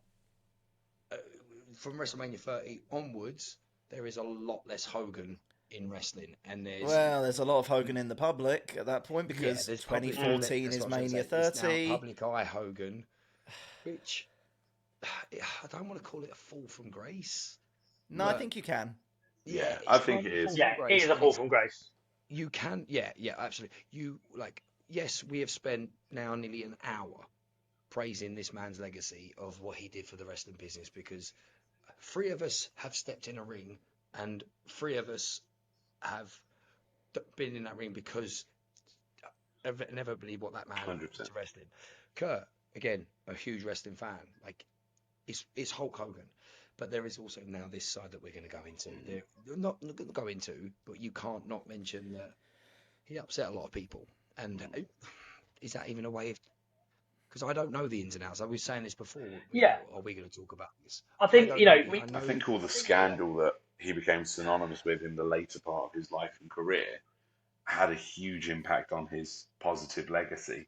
from WrestleMania 30 onwards. There is a lot less Hogan in wrestling, and there's There's a lot of Hogan in the public at that point because there's public- 2014 that's is what I'm trying to Mania say. It's now 30. public eye Hogan, which I don't want to call it a fall from grace. No, I think you can. Yeah, it's I think kind of it a is. fall Yeah, from it grace, is a and fall from grace. You can, yeah, absolutely. You yes, we have spent now nearly an hour praising this man's legacy of what he did for the wrestling business, because 3 of us have stepped in a ring, and 3 of us have been in that ring because never believe what that man 100%. did to wrestling. Kurt, again, a huge wrestling fan. Like, it's Hulk Hogan. But there is also now this side that we're going to go into. They're not going to go into, but you can't not mention that he upset a lot of people. And is that even a way of... Because I don't know the ins and outs. I was saying this before. Yeah. Are we going to talk about this? I think, don't you know, I think all the scandal that he became synonymous with in the later part of his life and career had a huge impact on his positive legacy.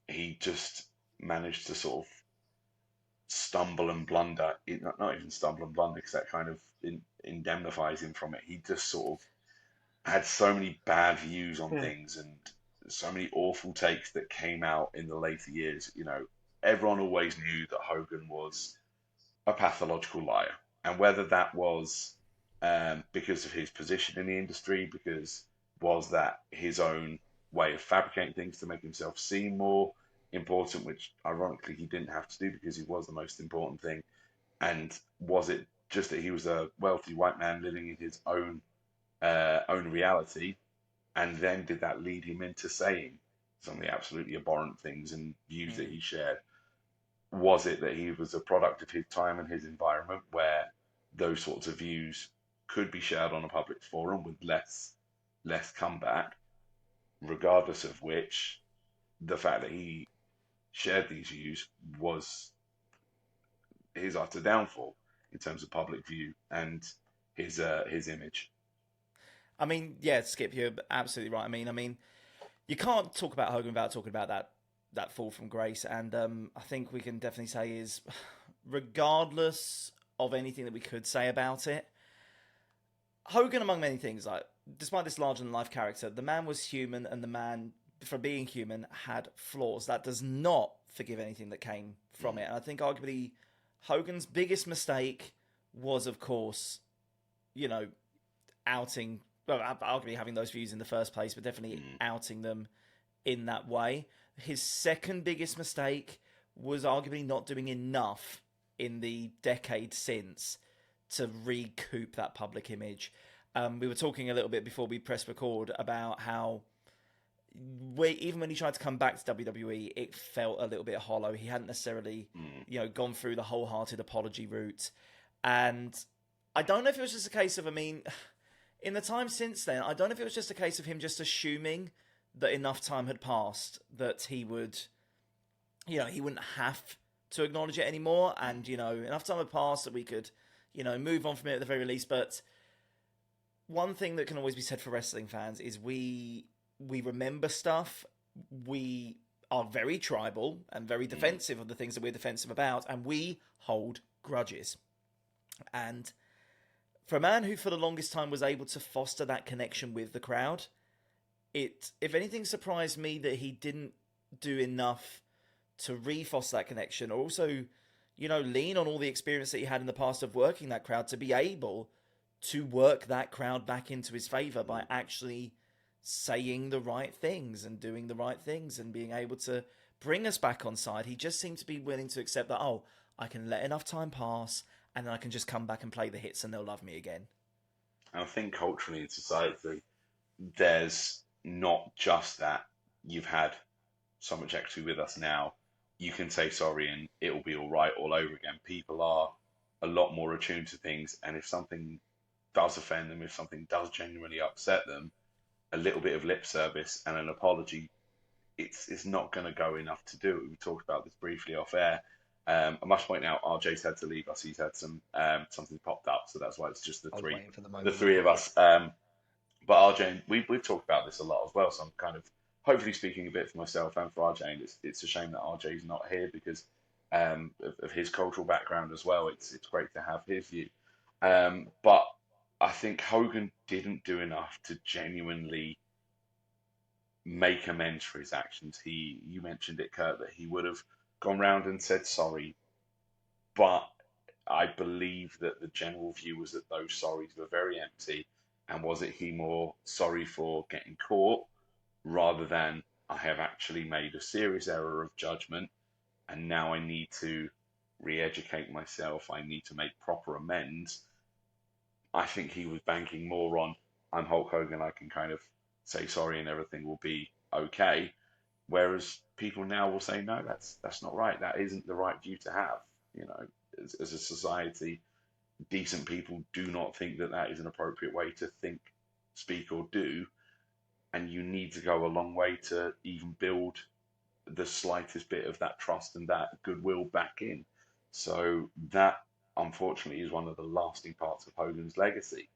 He just managed to sort of stumble and blunder, not even stumble and blunder, because that kind of indemnifies him from it. He just sort of had so many bad views on things and so many awful takes that came out in the later years. You know, everyone always knew that Hogan was a pathological liar, and whether that was because of his position in the industry, because was that his own way of fabricating things to make himself seem more important, which ironically he didn't have to do because he was the most important thing, and was it just that he was a wealthy white man living in his own reality, and then did that lead him into saying some of the absolutely abhorrent things and views that he shared? Was it that he was a product of his time and his environment where those sorts of views could be shared on a public forum with less comeback, regardless of which the fact that he shared these views was his utter downfall in terms of public view and his image. I mean, yeah, Skip, you're absolutely right. I mean, you can't talk about Hogan without talking about that fall from grace, and I think we can definitely say is, regardless of anything that we could say about it, Hogan, among many things, like, despite this larger than life character, the man was human, and the man, for being human, had flaws. That does not forgive anything that came from it. And I think arguably Hogan's biggest mistake was, of course, you know, arguably having those views in the first place, but definitely outing them in that way. His second biggest mistake was arguably not doing enough in the decade since to recoup that public image. We were talking a little bit before we pressed record about how even when he tried to come back to WWE, it felt a little bit hollow. He hadn't necessarily, gone through the wholehearted apology route. And I don't know if it was just a case of, in the time since then, I don't know if it was just a case of him just assuming that enough time had passed that he would, he wouldn't have to acknowledge it anymore. And, enough time had passed that we could, move on from it at the very least. But one thing that can always be said for wrestling fans is we remember stuff. We are very tribal and very defensive of the things that we're defensive about, and we hold grudges. And for a man who for the longest time was able to foster that connection with the crowd, it, if anything, surprised me that he didn't do enough to re-foster that connection, or also, lean on all the experience that he had in the past of working that crowd to be able to work that crowd back into his favour by actually saying the right things and doing the right things and being able to bring us back on side. He just seemed to be willing to accept that, I can let enough time pass and then I can just come back and play the hits and they'll love me again. And I think culturally in society, there's not just that you've had so much equity with us now, you can say sorry and it'll be all right all over again. People are a lot more attuned to things, and if something does offend them, if something does genuinely upset them, a little bit of lip service and an apology, it's not going to go enough to do it. We talked about this briefly off air. I must point out, RJ's had to leave us. He's had some something popped up, so that's why it's just the three of us. But RJ, we've talked about this a lot as well. So I'm kind of hopefully speaking a bit for myself and for RJ. And it's a shame that RJ's not here because of his cultural background as well. It's great to have his view. But I think Hogan didn't do enough to genuinely make amends for his actions. You mentioned it, Kurt, that he would have gone round and said sorry, but I believe that the general view was that those sorries were very empty. And was it he more sorry for getting caught rather than I have actually made a serious error of judgment and now I need to re-educate myself, I need to make proper amends. I think he was banking more on I'm Hulk Hogan, I can kind of say sorry and everything will be okay. Whereas people now will say, no, that's not right. That isn't the right view to have. You know, as a society, decent people do not think that that is an appropriate way to think, speak, or do. And you need to go a long way to even build the slightest bit of that trust and that goodwill back in. So that, unfortunately, is one of the lasting parts of Hogan's legacy.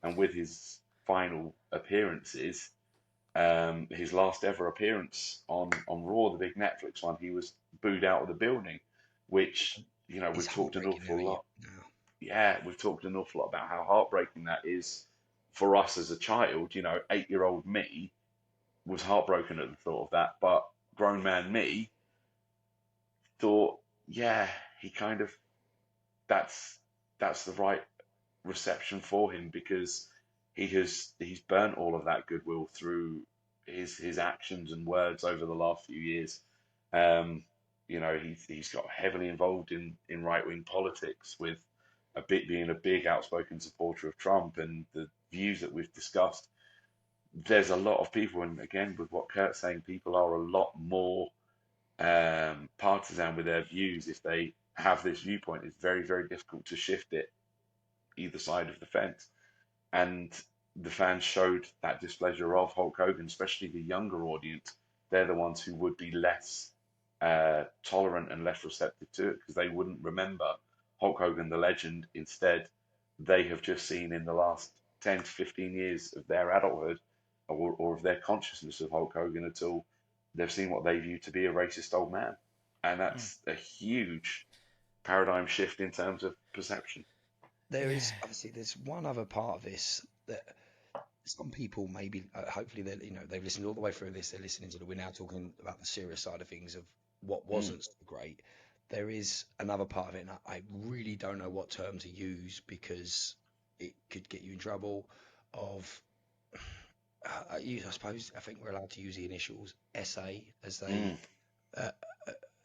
And with his final appearances, his last ever appearance on Raw, the big Netflix one, he was booed out of the building, which, you know, we've talked an awful lot. Yeah, we've talked an awful lot about how heartbreaking that is for us as a child. You know, 8-year-old me was heartbroken at the thought of that, but grown man me thought, yeah, he kind of that's the right reception for him because he's burnt all of that goodwill through his actions and words over the last few years. You know, he's got heavily involved in right wing politics with being a big outspoken supporter of Trump and the views that we've discussed. There's a lot of people, and again, with what Kurt's saying, people are a lot more partisan with their views. If they have this viewpoint, it's very, very difficult to shift it either side of the fence. And the fans showed that displeasure of Hulk Hogan, especially the younger audience. They're the ones who would be less tolerant and less receptive to it because they wouldn't remember Hulk Hogan, the legend. Instead, they have just seen in the last 10 to 15 years of their adulthood or of their consciousness of Hulk Hogan at all, they've seen what they view to be a racist old man. And that's a huge paradigm shift in terms of perception. There is obviously there's one other part of this that some people maybe hopefully they've listened all the way through this. They're listening to we're now talking about the serious side of things of what wasn't so great. There is another part of it, and I really don't know what term to use because it could get you in trouble. I think we're allowed to use the initials SA as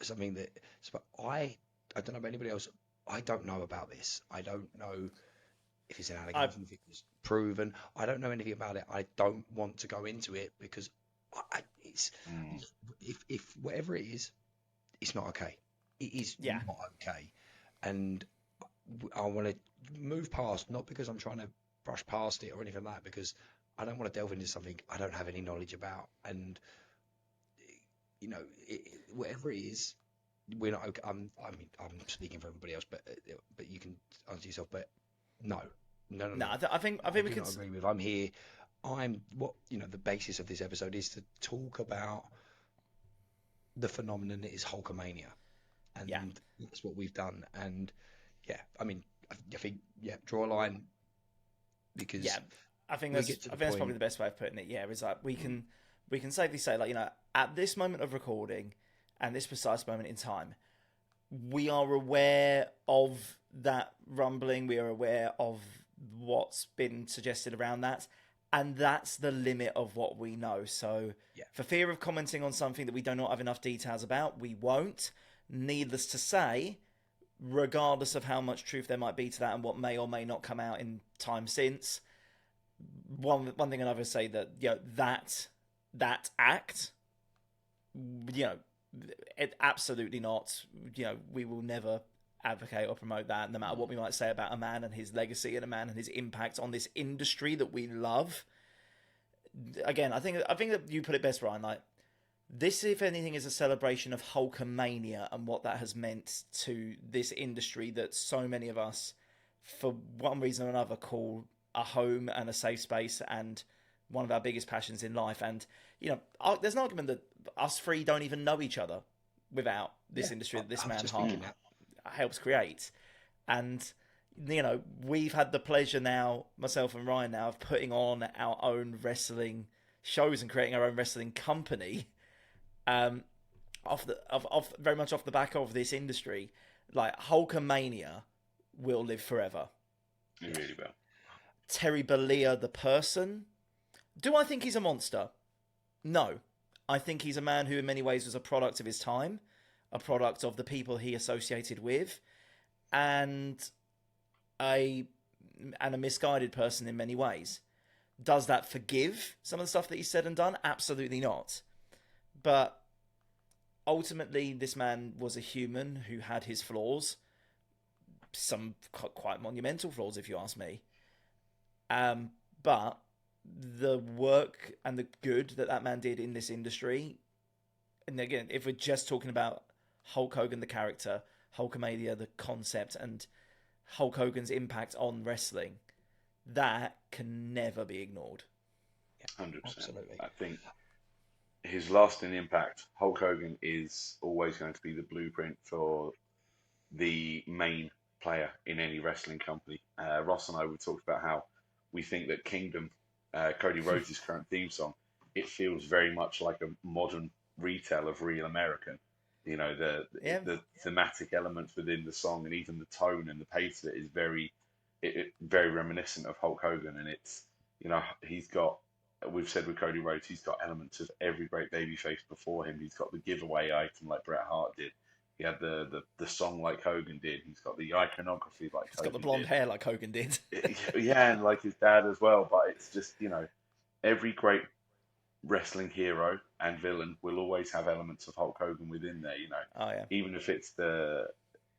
something that. But I don't know about anybody else. I don't know about this. I don't know if it's an allegation, if it's proven. I don't know anything about it. I don't want to go into it because if whatever it is, it's not okay. It is not okay. And I want to move past, not because I'm trying to brush past it or anything like that, because I don't want to delve into something I don't have any knowledge about. And, you know, whatever it is, we're not okay. I'm speaking for everybody else, but you can answer yourself. But no. I think we can agree with. I'm here. The basis of this episode is to talk about the phenomenon that is Hulkamania, and that's what we've done. And I think draw a line because I think that's probably the best way of putting it. Yeah, is like we can safely say, like, you know, at this moment of recording and this precise moment in time, we are aware of that rumbling. We are aware of what's been suggested around that. And that's the limit of what we know. So for fear of commenting on something that we do not have enough details about, we won't. Needless to say, regardless of how much truth there might be to that and what may or may not come out in time since, one thing and another say that, you know, that act, you know, it absolutely not, you know, we will never advocate or promote that, no matter what we might say about a man and his legacy and a man and his impact on this industry that we love. Again, I think that you put it best, Ryan. Like, this, if anything, is a celebration of Hulkamania and what that has meant to this industry that so many of us, for one reason or another, call a home and a safe space and one of our biggest passions in life. And, you know, there's an argument that us three don't even know each other without this industry that this man helps create. And, we've had the pleasure now, myself and Ryan now, of putting on our own wrestling shows and creating our own wrestling company. Very much off the back of this industry, like Hulkamania will live forever. It really will. Terry Bollea, the person, do I think he's a monster? No. I think he's a man who in many ways was a product of his time, a product of the people he associated with, and a misguided person in many ways. Does that forgive some of the stuff that he said and done? Absolutely not. But ultimately, this man was a human who had his flaws, some quite monumental flaws, if you ask me. But the work and the good that man did in this industry, and again, if we're just talking about Hulk Hogan, the character, Hulkamania, the concept, and Hulk Hogan's impact on wrestling, that can never be ignored. 100%. Absolutely. I think his lasting impact, Hulk Hogan is always going to be the blueprint for the main player in any wrestling company. Ross and I would talk about how we think that Kingdom, Cody Rhodes' current theme song, it feels very much like a modern retell of Real American. The thematic elements within the song and even the tone and the pace of it is very reminiscent of Hulk Hogan. And it's, we've said with Cody Rhodes, he's got elements of every great babyface before him. He's got the giveaway item like Bret Hart did. He had the song like Hogan did. He's got the iconography like He's got the blonde hair like Hogan did. Yeah, and like his dad as well. But it's just, every great wrestling hero and villain will always have elements of Hulk Hogan within there, Oh, yeah. Even if it's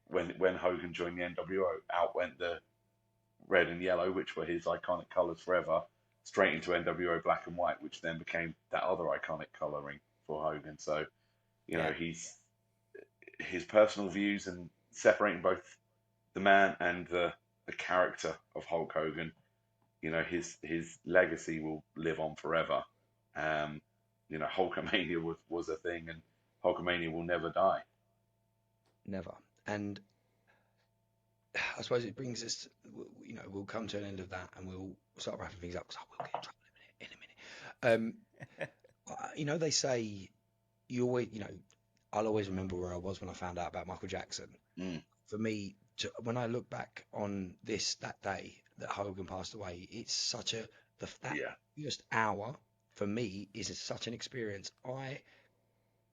when Hogan joined the NWO, out went the red and yellow, which were his iconic colours forever, straight into NWO black and white, which then became that other iconic colouring for Hogan. So, his personal views and separating both the man and the character of Hulk Hogan, his legacy will live on forever. Hulkamania was a thing, and Hulkamania will never die. Never. And I suppose it brings us, we'll come to an end of that and we'll start wrapping things up because I will get in trouble in a minute. They say you always, I'll always remember where I was when I found out about Michael Jackson. For me, when I look back on that day that Hogan passed away, it's such first hour for me is such an experience. I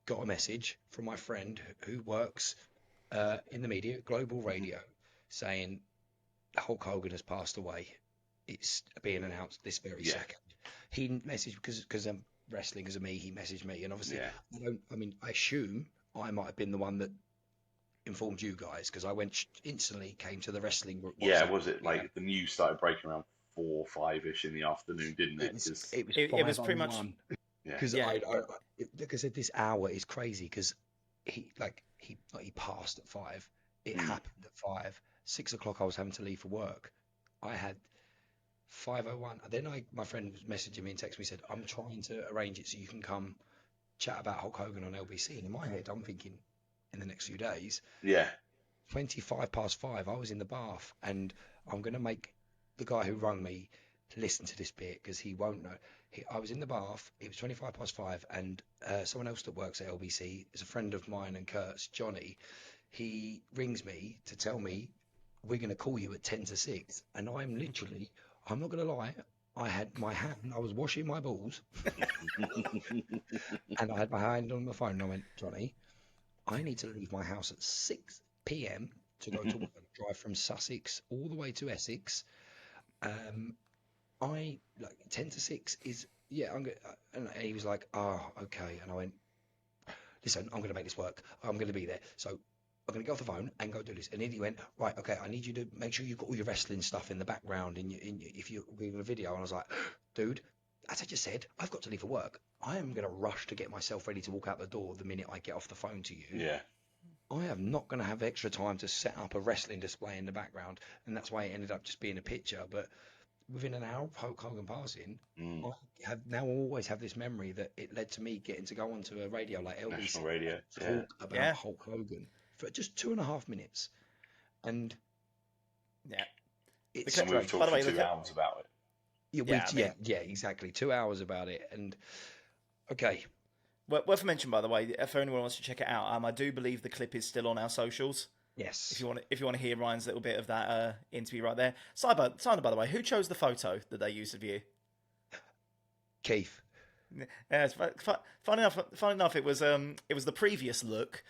got a message from my friend who works in the media, global radio, saying Hulk Hogan has passed away. It's being announced this very second. He messaged because wrestling as me. He messaged me, and obviously, I assume I might have been the one that informed you guys because I instantly came to the wrestling. Was it like the news started breaking around 4 or 5-ish in the afternoon, didn't it? It was pretty much. Because like I said, this hour is crazy because he passed at 5. It happened at 5. 6 o'clock, I was having to leave for work. I had 5:01. Then my friend was messaging me and texted me, said, "I'm trying to arrange it so you can come chat about Hulk Hogan on LBC." And in my head, I'm thinking, in the next few days. 5:25, I was in the bath, and I'm going to make the guy who rung me listen to this bit because he won't know. I was in the bath. It was 5:25, and someone else that works at LBC is a friend of mine and Kurt's, Johnny. He rings me to tell me we're going to call you at 10 to 6, and I'm not going to lie, I had my hand, I was washing my balls, and I had my hand on the phone, and I went, "Johnny, I need to leave my house at 6 p.m. to go to work, drive from Sussex all the way to Essex. 10 to 6 is, I'm good." And he was like, "Oh, okay." And I went, "Listen, I'm going to make this work. I'm going to be there. So I'm going to get off the phone and go do this." And then he went, "Right, okay, I need you to make sure you've got all your wrestling stuff in the background if you're in a video." And I was like, "Dude, as I just said, I've got to leave for work. I am going to rush to get myself ready to walk out the door the minute I get off the phone to you. Yeah. I am not going to have extra time to set up a wrestling display in the background." And that's why it ended up just being a picture. But within an hour of Hulk Hogan passing, I have now always have this memory that it led to me getting to go onto a radio like LBC, National radio, talk about Hulk Hogan for just 2.5 minutes. And It's Because- And we've strange. By talked the for way, 2 look at- hours about it. Yeah, Yeah, I mean- yeah, exactly. 2 hours about it, and okay, Worth a mention, by the way, for anyone who wants to check it out. I do believe the clip is still on our socials. yes. If you want to hear Ryan's little bit of that interview right there. Simon, by the way, who chose the photo that they used of you? Keith. Yeah, it's fun enough. It was the previous look.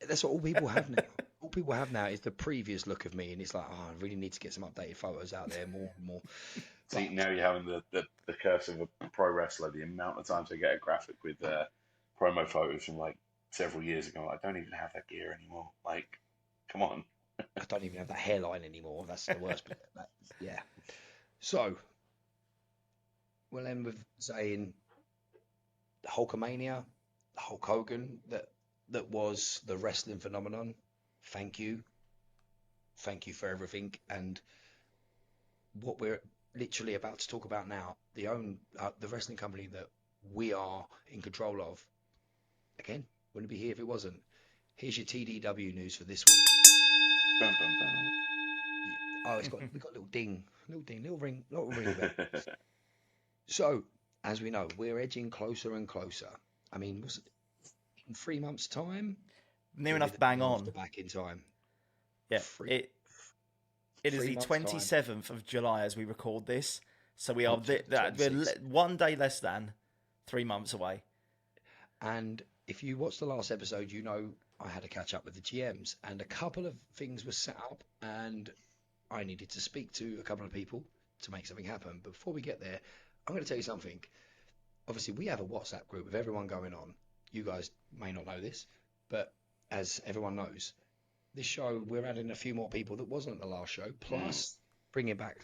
That's what all people have now. All people have now is the previous look of me, and it's like, oh, I really need to get some updated photos out there more and more. See, now you're having the curse of a pro wrestler. The amount of times I get a graphic with promo photos from like several years ago, I don't even have that gear anymore. Like, come on. I don't even have that hairline anymore. That's the worst bit. Yeah. So, we'll end with saying the Hulkamania, the Hulk Hogan that was the wrestling phenomenon. Thank you. Thank you for everything. And what we're literally about to talk about now, the wrestling company that we are in control of, again, wouldn't be here if it wasn't. Here's your TDW news for this week. Bum, bum, bum. Oh, we've got a little ding, little ring bell. So, as we know, we're edging closer and closer. I mean, was it in 3 months' time? Near Or enough, did it bang go on. after back in time. Yeah, Three- it is 3 the months' time. 27th of July as we record this, so we are Not the we're 26th. 1 day less than 3 months away. And if you watched the last episode, you know I had to catch up with the GMs, and a couple of things were set up, and I needed to speak to a couple of people to make something happen. But before we get there, I'm going to tell you something. Obviously, we have a WhatsApp group with everyone going on. You guys may not know this, but as everyone knows, this show, we're adding a few more people that wasn't at the last show, plus bringing back,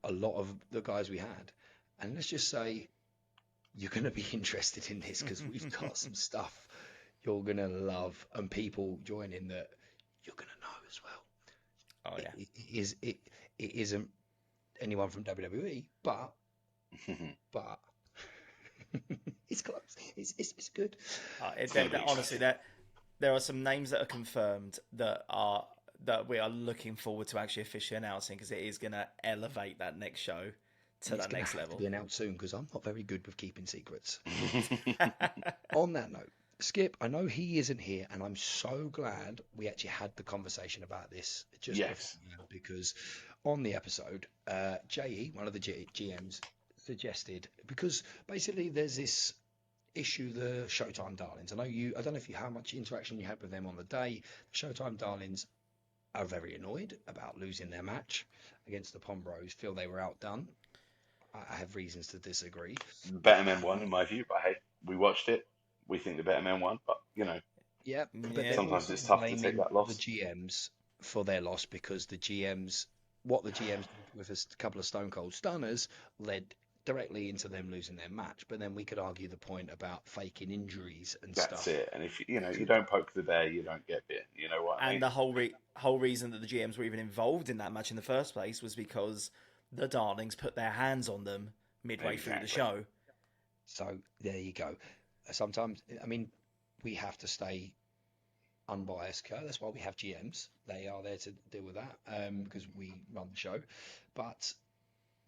a lot of the guys we had. And let's just say you're going to be interested in this because we've got some stuff you're going to love and people joining that you're going to know as well. Oh yeah, It isn't anyone from WWE, but it's close. It's good. honestly, there are some names that are confirmed that we are looking forward to actually officially announcing because it is going to elevate that next show to that next level. To be announced soon because I'm not very good with keeping secrets. On that note, Skip, I know he isn't here, and I'm so glad we actually had the conversation about this just Yes. before, because on the episode, JE, one of the GMs, suggested, because basically there's this issue, the Showtime Darlings. I don't know how much interaction you had with them on the day. The Showtime Darlings are very annoyed about losing their match against the Pom Bros, feel they were outdone. I have reasons to disagree. Better Men won, in my view, but hey, we watched it. We think the Better Men won, but Yeah, but they're sometimes also it's tough to take blaming that loss. the GMs for their loss because the GMs did with a couple of Stone Cold Stunners led directly into them losing their match. But then we could argue the point about faking injuries and That's stuff. it. And if you don't poke the bear, you don't get bit. You know what I mean? And the whole reason that the GMs were even involved in that match in the first place was because the Darlings put their hands on them midway through the show. So there you go. Sometimes, I mean, we have to stay unbiased. That's why we have GMs. They are there to deal with that because we run the show. But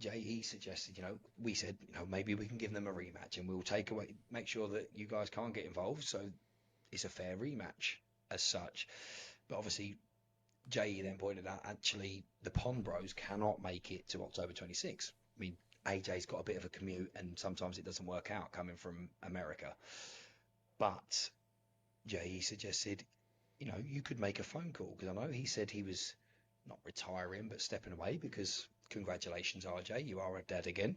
JE suggested, we said, maybe we can give them a rematch and we'll make sure that you guys can't get involved. So it's a fair rematch as such. But obviously, JE then pointed out, actually, the Pond Bros cannot make it to October 26th. I mean, AJ's got a bit of a commute and sometimes it doesn't work out coming from America. But JE suggested, you could make a phone call because I know he said he was not retiring but stepping away because congratulations, RJ, you are a dad again.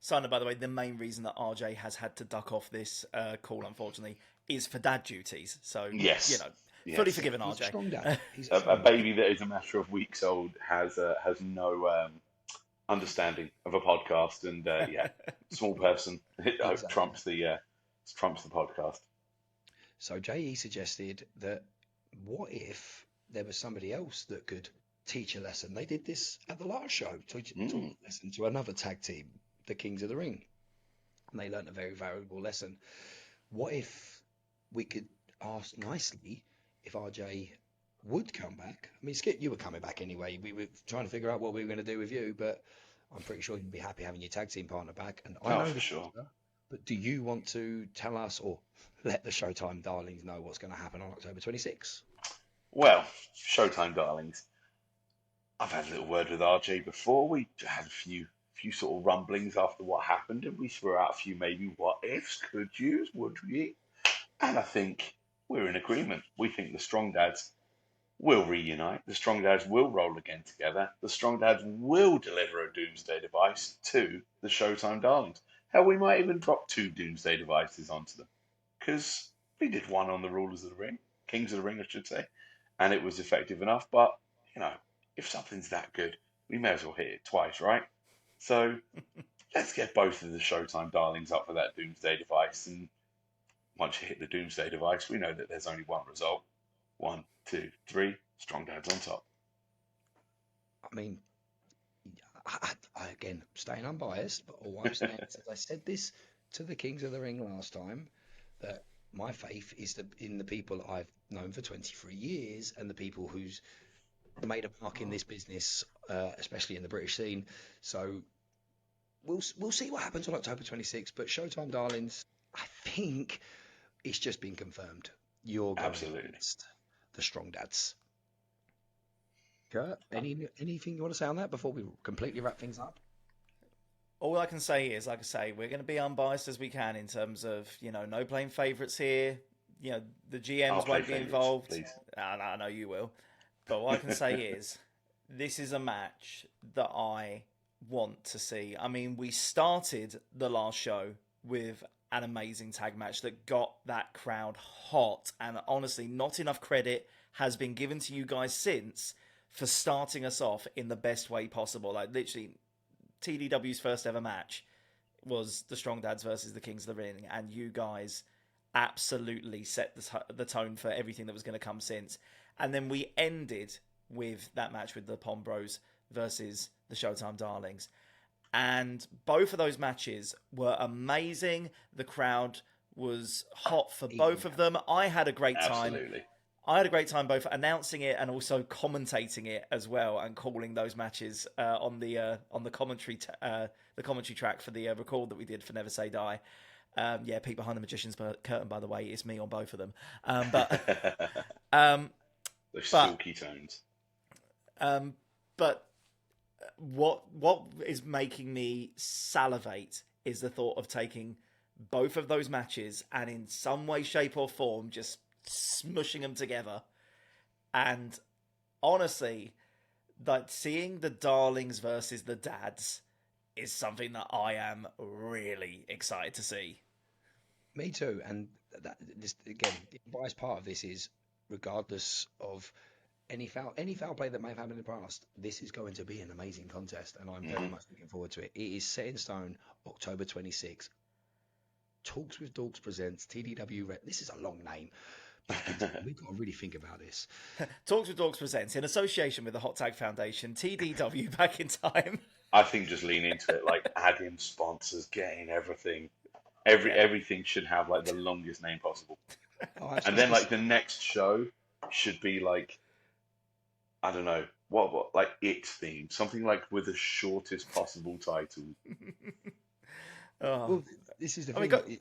Sana, by the way, the main reason that RJ has had to duck off this call, unfortunately, is for dad duties. So, Yes. fully forgiven He's a RJ. strong dad. He's A baby that is a matter of weeks old has no understanding of a podcast, and small person Exactly. trumps the podcast. So JE suggested that what if there was somebody else that could teach a lesson? They did this at the last show, taught a lesson to another tag team, the Kings of the Ring, and they learned a very valuable lesson. What if we could ask nicely if RJ would come back. I mean, Skip, you were coming back anyway. We were trying to figure out what we were going to do with you, but I'm pretty sure you'd be happy having your tag team partner back. And I Oh, know for the sure. answer, but do you want to tell us or let the Showtime darlings know what's going to happen on October 26th? Well, Showtime darlings. I've had a little word with RJ before. We had a few sort of rumblings after what happened, and we threw out a few maybe what ifs, could yous, would we? And I think we're in agreement. We think the Strong Dads will reunite. The Strong Dads will roll again together. The Strong Dads will deliver a Doomsday device to the Showtime darlings. Hell, we might even drop 2 Doomsday devices onto them, because we did one on the Rulers of the Ring, Kings of the Ring, I should say, and it was effective enough. But if something's that good, we may as well hit it twice, right? So let's get both of the Showtime darlings up for that Doomsday device. And once you hit the Doomsday device, we know that there's only one result. 1, 2, 3, Strong Dads on top. I mean, again, staying unbiased, but all I'm saying is, as I said this to the Kings of the Ring last time, that my faith is in the people I've known for 23 years and the people who's made a mark in this business, especially in the British scene. So we'll see what happens on October 26th. But Showtime darlings, I think it's just been confirmed. You're going Absolutely against the Strong Dads. Kurt, anything you want to say on that before we completely wrap things up? All I can say is, like I say, we're going to be unbiased as we can in terms of, no playing favourites here. The GMs won't be involved. Please. I know you will. But what I can say is, this is a match that I want to see. I mean, we started the last show with an amazing tag match that got that crowd hot. And honestly, not enough credit has been given to you guys since for starting us off in the best way possible. Like, literally, TDW's first ever match was the Strong Dads versus the Kings of the Ring. And you guys absolutely set the tone for everything that was going to come since. And then we ended with that match with the Pom Bros versus the Showtime Darlings. And both of those matches were amazing. The crowd was hot for both of them. I had a great time. Absolutely. I had a great time both announcing it and also commentating it as well, and calling those matches on the commentary track for the record that we did for Never Say Die. Peek behind the magician's curtain, by the way, it's me on both of them. The silky tones. But what is making me salivate is the thought of taking both of those matches and in some way, shape or form just smushing them together. And honestly, that seeing the darlings versus the dads is something that I am really excited to see. Me too. And this again, the biased part of this is, regardless of any foul play that may have happened in the past, this is going to be an amazing contest, and I'm very much looking forward to it. It is set in stone, October 26th. Talks with Dorks presents TDW. This is a long name. We've got to really think about this. Talks with Dorks presents, in association with the Hot Tag Foundation, TDW Back in Time. I think just lean into it, like add in sponsors, get in everything. Everything should have like the longest name possible. And then like the next show should be like, I don't know, what like It theme, something like with the shortest possible title. Well, this is the thing.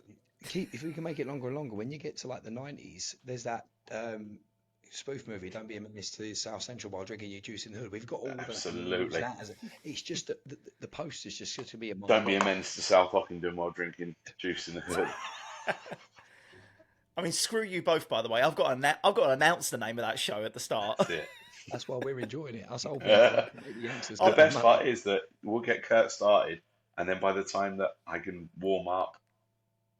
If we can make it longer and longer, when you get to like the 90s, there's that spoof movie, Don't Be a Menace to South Central while drinking your juice in the hood. We've got all Absolutely. It's just that the post is just going to be a Don't be a menace to South Ockenden while drinking juice in the hood. I mean, screw you both, by the way. I've got to announce the name of that show at the start. That's it. That's why we're enjoying it. Us old people, the youngsters. The best part is that we'll get Kurt started, and then by the time that I can warm up,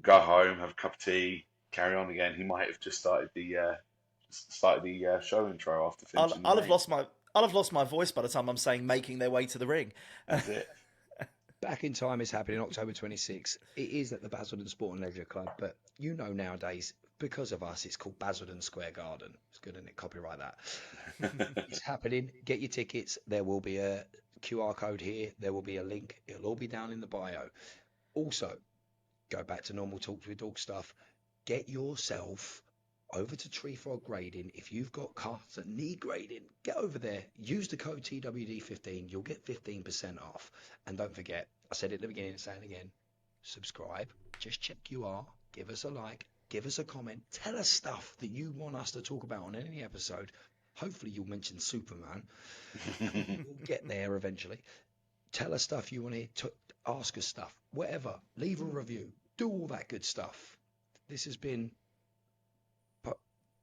go home, have a cup of tea, carry on again, he might have just started the show intro after finishing. I'll have lost my voice by the time I'm saying making their way to the ring. That's it. Back in Time is happening October 26th. It is at the Basildon Sport and Leisure Club, but nowadays, because of us, it's called Basildon Square Garden. It's good, isn't it? Copyright that. It's happening. Get your tickets. There will be a QR code here. There will be a link. It'll all be down in the bio. Also, go back to normal Talks with Dog stuff. Get yourself over to Tree Frog Grading. If you've got cars that need grading, get over there. Use the code TWD15. You'll get 15% off. And don't forget, I said it at the beginning, say it again. Subscribe. Just check you are. Give us a like. Give us a comment. Tell us stuff that you want us to talk about on any episode. Hopefully you'll mention Superman. We'll get there eventually. Tell us stuff you want to ask us stuff. Whatever. Leave a review. Do all that good stuff. This has been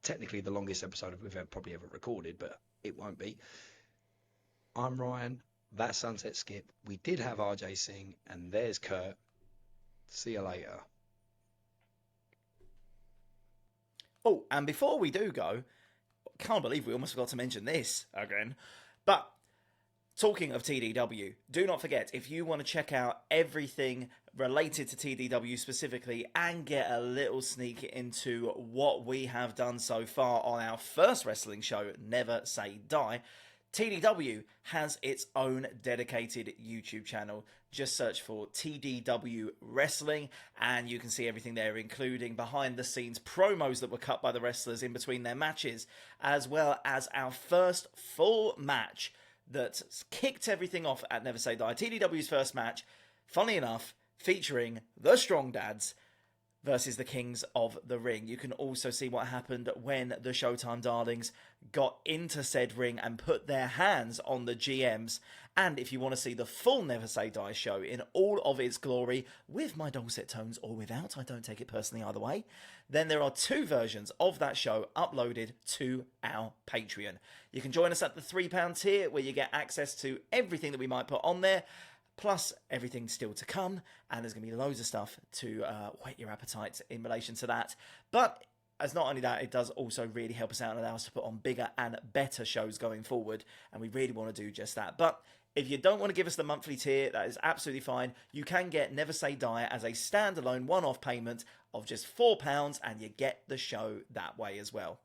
technically the longest episode we've probably ever recorded, but it won't be. I'm Ryan. That's Sunset Skip. We did have RJ Singh, and there's Kurt. See you later. Oh, and before we do go, can't believe we almost forgot to mention this again, but talking of TDW, do not forget, if you want to check out everything related to TDW specifically and get a little sneak into what we have done so far on our first wrestling show, Never Say Die, TDW has its own dedicated YouTube channel. Just search for TDW Wrestling and you can see everything there, including behind the scenes promos that were cut by the wrestlers in between their matches, as well as our first full match that kicked everything off at Never Say Die. TDW's first match, funnily enough, featuring the Strong Dads versus the Kings of the Ring. You can also see what happened when the Showtime Darlings got into said ring and put their hands on the GMs. And if you want to see the full Never Say Die show in all of its glory, with my dulcet tones or without, I don't take it personally either way, then there are 2 versions of that show uploaded to our Patreon. You can join us at the £3 tier, where you get access to everything that we might put on there, plus everything still to come, and there's going to be loads of stuff to whet your appetite in relation to that. But as not only that, it does also really help us out and allow us to put on bigger and better shows going forward, and we really want to do just that. But if you don't want to give us the monthly tier, that is absolutely fine. You can get Never Say Die as a standalone one-off payment of just £4, and you get the show that way as well.